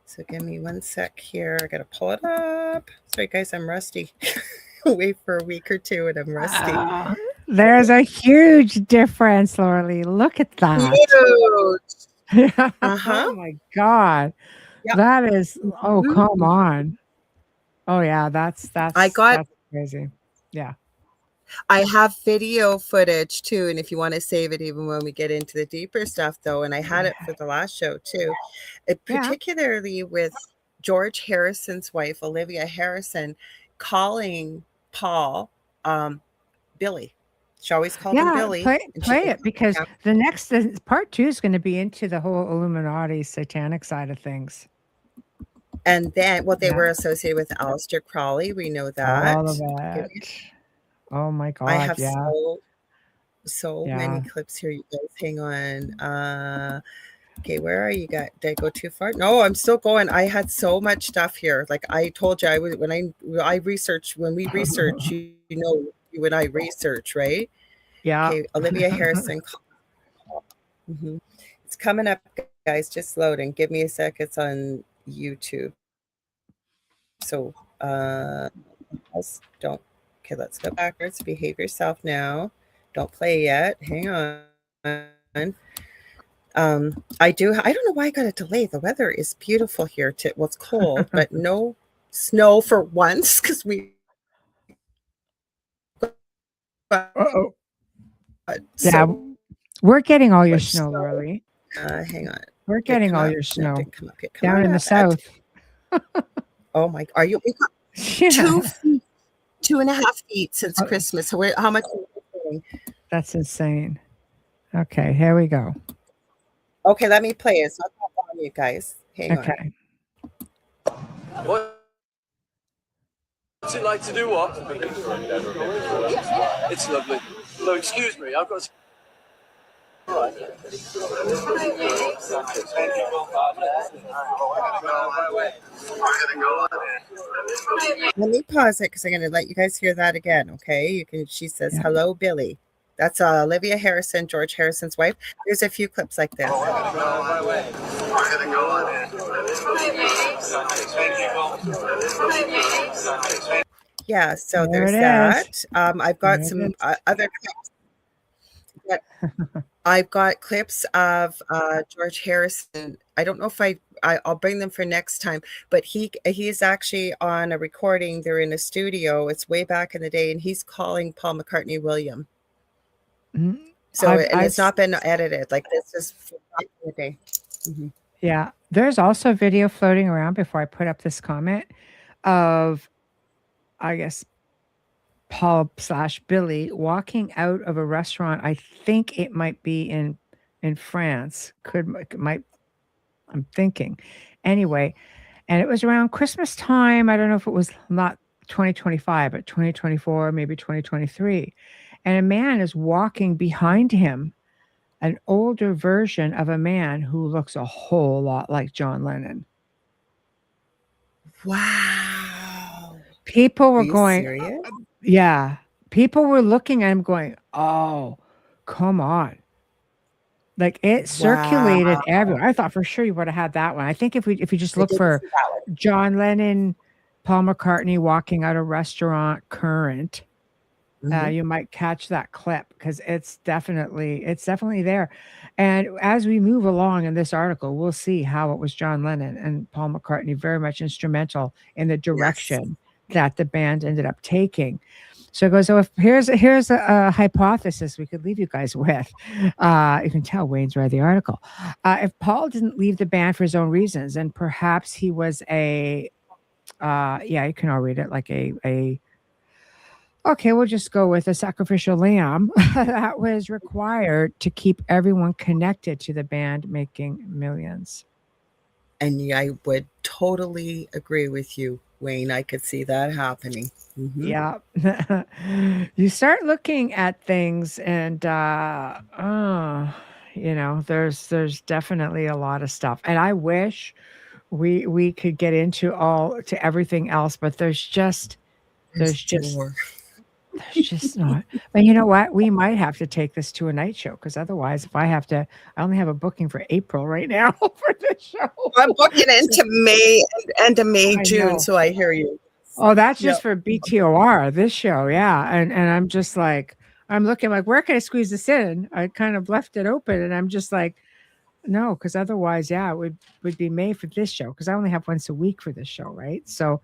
So give me one sec here. I got to pull it up. Sorry, guys, I'm rusty. Wait for a week or two, and I'm rusty. There's a huge difference, Lorilei. Look at that. Huge. Oh my God. Yep. That is, oh, come on. Oh yeah, that's crazy. Yeah. I have video footage too, and if you want to save it even when we get into the deeper stuff though, and I had it for the last show too, particularly with George Harrison's wife, Olivia Harrison, calling Paul Billy. She always called him Billy. Play it because the next part 2 is going to be into the whole Illuminati satanic side of things. And then, they were associated with Aleister Crowley. We know that. All of it. Oh my God! I have so many clips here. You guys, hang on. Okay, where are you? Did I go too far? No, I'm still going. I had so much stuff here. Like I told you, when we research, you and I research, right? Yeah. Okay, Olivia Harrison. It's coming up, guys. Just loading. Give me a sec. It's on YouTube. So, okay, let's go backwards. Behave yourself now. Don't play yet. Hang on. I don't know why I got a delay. The weather is beautiful here. It's cold, but no snow for once because we. Uh-oh. Yeah, we're getting all your snow, Lorilei. Hang on. We're getting all your snow down in the south. Oh my! Are you? 2 feet, 2.5 feet since Christmas. So how much? That's insane. Okay, here we go. Okay, let me play it. So I'll on you guys. Hang on. What's it like to do what? It's lovely. No, excuse me. I've got. Let me pause it because I'm going to let you guys hear that again. Okay. You can. She says, "Hello, Billy." That's Olivia Harrison, George Harrison's wife. There's a few clips like this. Yeah, so There there's it that. is. I've got There it some is. other clips. I've got clips of George Harrison. I don't know if I'll bring them for next time, but he's actually on a recording. They're in a studio. It's way back in the day, and he's calling Paul McCartney William. Mhm. So I've it's not been edited. Like, this is from back in the day. Mhm. Yeah, there's also video floating around before I put up this comment of, I guess, Paul/Billy walking out of a restaurant. I think it might be in France. Might I'm thinking. Anyway, and it was around Christmas time. I don't know if it was not 2025, but 2024, maybe 2023. And a man is walking behind him, an older version of a man who looks a whole lot like John Lennon. Wow. People were Are you going, serious? yeah. People were looking at him going, oh, come on. Like, it circulated Wow. everywhere. I thought for sure you would have had that one. I think if you just I look didn't for see that one. John Lennon, Paul McCartney walking out a restaurant current, Mhm. you might catch that clip because it's definitely there. And as we move along in this article, we'll see how it was John Lennon and Paul McCartney very much instrumental in the Yes. direction that the band ended up taking. So it goes, so if here's a hypothesis we could leave you guys with. You can tell Wayne's read the article. If Paul didn't leave the band for his own reasons, and perhaps he was a yeah, you can all read it, like a okay, we'll just go with a sacrificial lamb that was required to keep everyone connected to the band making millions. And I would totally agree with you, Wayne. I could see that happening. Mhm. Yeah. You start looking at things and there's definitely a lot of stuff. And I wish we could get into everything else, but there's just There's just more. there's just not. But you know what? We might have to take this to a night show because otherwise, I only have a booking for April right now for this show. I'm booking into May, end of May, I June, know. so I hear you. Oh, that's Yep. just for BTOR, this show, yeah. And I'm just like, I'm looking like, where can I squeeze this in? I kind of left it open, and I'm just like, no, because otherwise, yeah, it would be May for this show because I only have once a week for this show, right? So,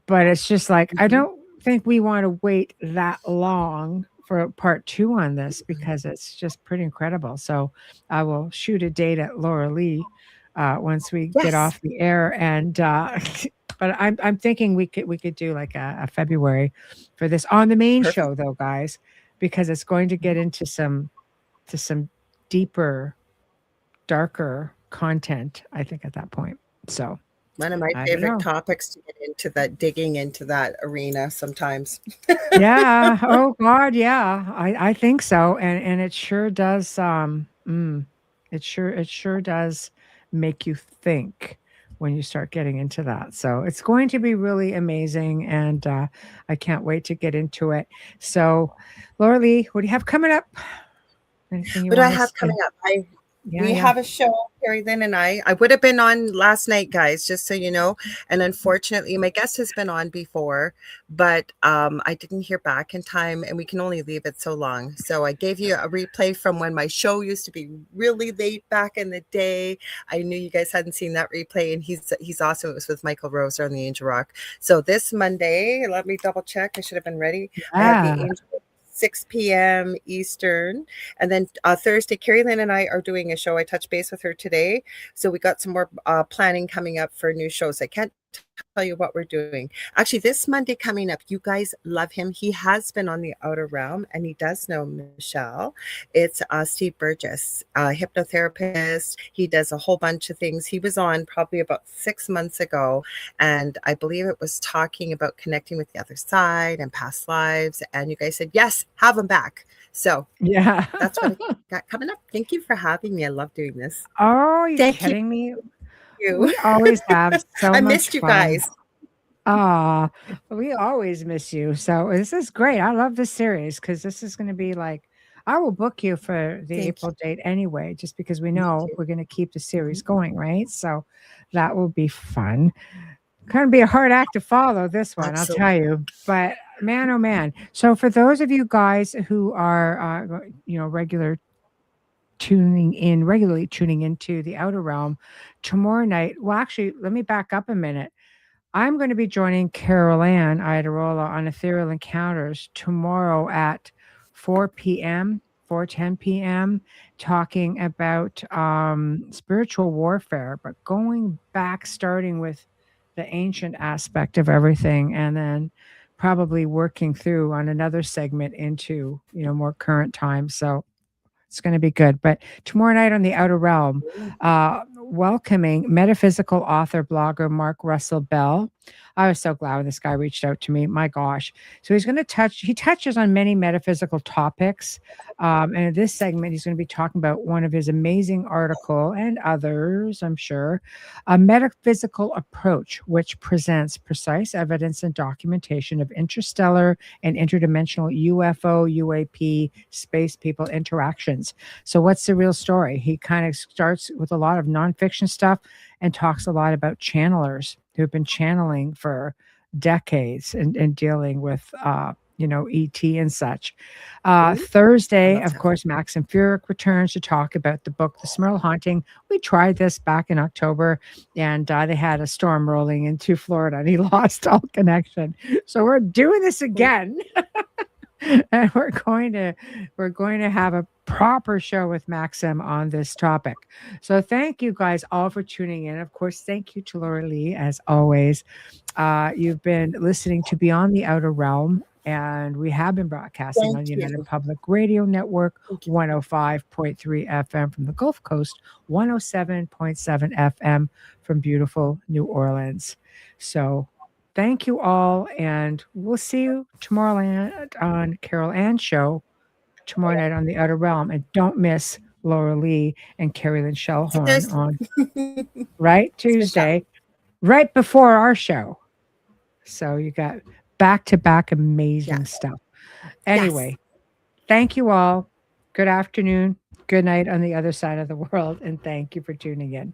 but it's just like I Mhm. don't think we want to wait that long for part 2 on this because it's just pretty incredible. So I will shoot a date at Lorilei once we get Yes. off the air, and but I'm thinking we could do like a February for this on the main Perfect. show though, guys, because it's going to get into some deeper, darker content, I think, at that point. So One of my I don't favorite know. topics to get into that, digging into that arena sometimes. Yeah. Oh God. Yeah. I think so. And it sure does. It sure does make you think when you start getting into that. So it's going to be really amazing, and I can't wait to get into it. So, Lorilei, what do you have coming up? Anything you What do I want us have to? coming up? Yeah. We Yeah. have a show, Kerrilynn and I. I would have been on last night, guys, just so you know. And unfortunately, my guest has been on before, but I didn't hear back in time, and we can only leave it so long. So I gave you a replay from when my show used to be really late back in the day. I knew you guys hadn't seen that replay, and he's awesome. It was with Michael Roser on the Angel Rock. So this Monday, let me double check. I should have been ready. I have the Yeah. Angel 6 p.m. Eastern. And then Thursday, Kerrilynn and I are doing a show. I touched base with her today. So we got some more planning coming up for new shows. I can't tell you what we're doing. Actually, this Monday coming up, you guys love him. He has been on the Outer Realm, and he does know Michelle. It's Steve Burgess, a hypnotherapist. He does a whole bunch of things. He was on probably about 6 months ago, and I believe it was talking about connecting with the other side and past lives. And you guys said, yes, have him back. So Yeah. that's what I got coming up. Thank you for having me. I love doing this. Oh, are you Thank kidding me? you. We always have so I much missed you fun. guys. Ah, we always miss you. So this is great. I love this series because this is going to be like, I will book you for the Thank April date anyway, just because we Me know too. we're going to keep the series going, right? So that will be fun. Going to be a hard act to follow this one, I'll tell you. But man, oh man. So for those of you guys who are, regularly tuning into the Outer Realm tomorrow night. Well, actually, let me back up a minute. I'm going to be joining Kerrilynn on Ethereal Encounters tomorrow at 4 p.m., 4:10 p.m., talking about spiritual warfare, but going back, starting with the ancient aspect of everything, and then probably working through on another segment into, more current times. So it's going to be good. But tomorrow night on the Outer Realm, welcoming metaphysical author, blogger Mark Russell Bell. I was so glad when this guy reached out to me. My gosh. So he touches on many metaphysical topics. And in this segment, he's going to be talking about one of his amazing article and others, I'm sure, a metaphysical approach, which presents precise evidence and documentation of interstellar and interdimensional UFO, UAP, space people interactions. So, what's the real story? He kind of starts with a lot of nonfiction stuff and talks a lot about channelers who've been channeling for decades and dealing with, ET and such. Thursday, of course, Maxim Furyk returns to talk about the book, The Smurl Haunting. We tried this back in October, and they had a storm rolling into Florida, and he lost all connection. So we're doing this again. And we're going to have a proper show with Maxim on this topic. So thank you guys all for tuning in. Of course, thank you to Lorilei as always. You've been listening to Beyond the Outer Realm, and we have been broadcasting on United Public Radio Network, 105.3 FM from the Gulf Coast, 107.7 FM from beautiful New Orleans. So thank you all, and we'll see you tomorrow night on Carol Ann's show, tomorrow night on the Outer Realm. And don't miss Lorilei and Kerrilynn Shellhorn on Tuesday, right before our show. So you got back-to-back amazing stuff. Anyway, thank you all. Good afternoon, good night on the other side of the world, and thank you for tuning in.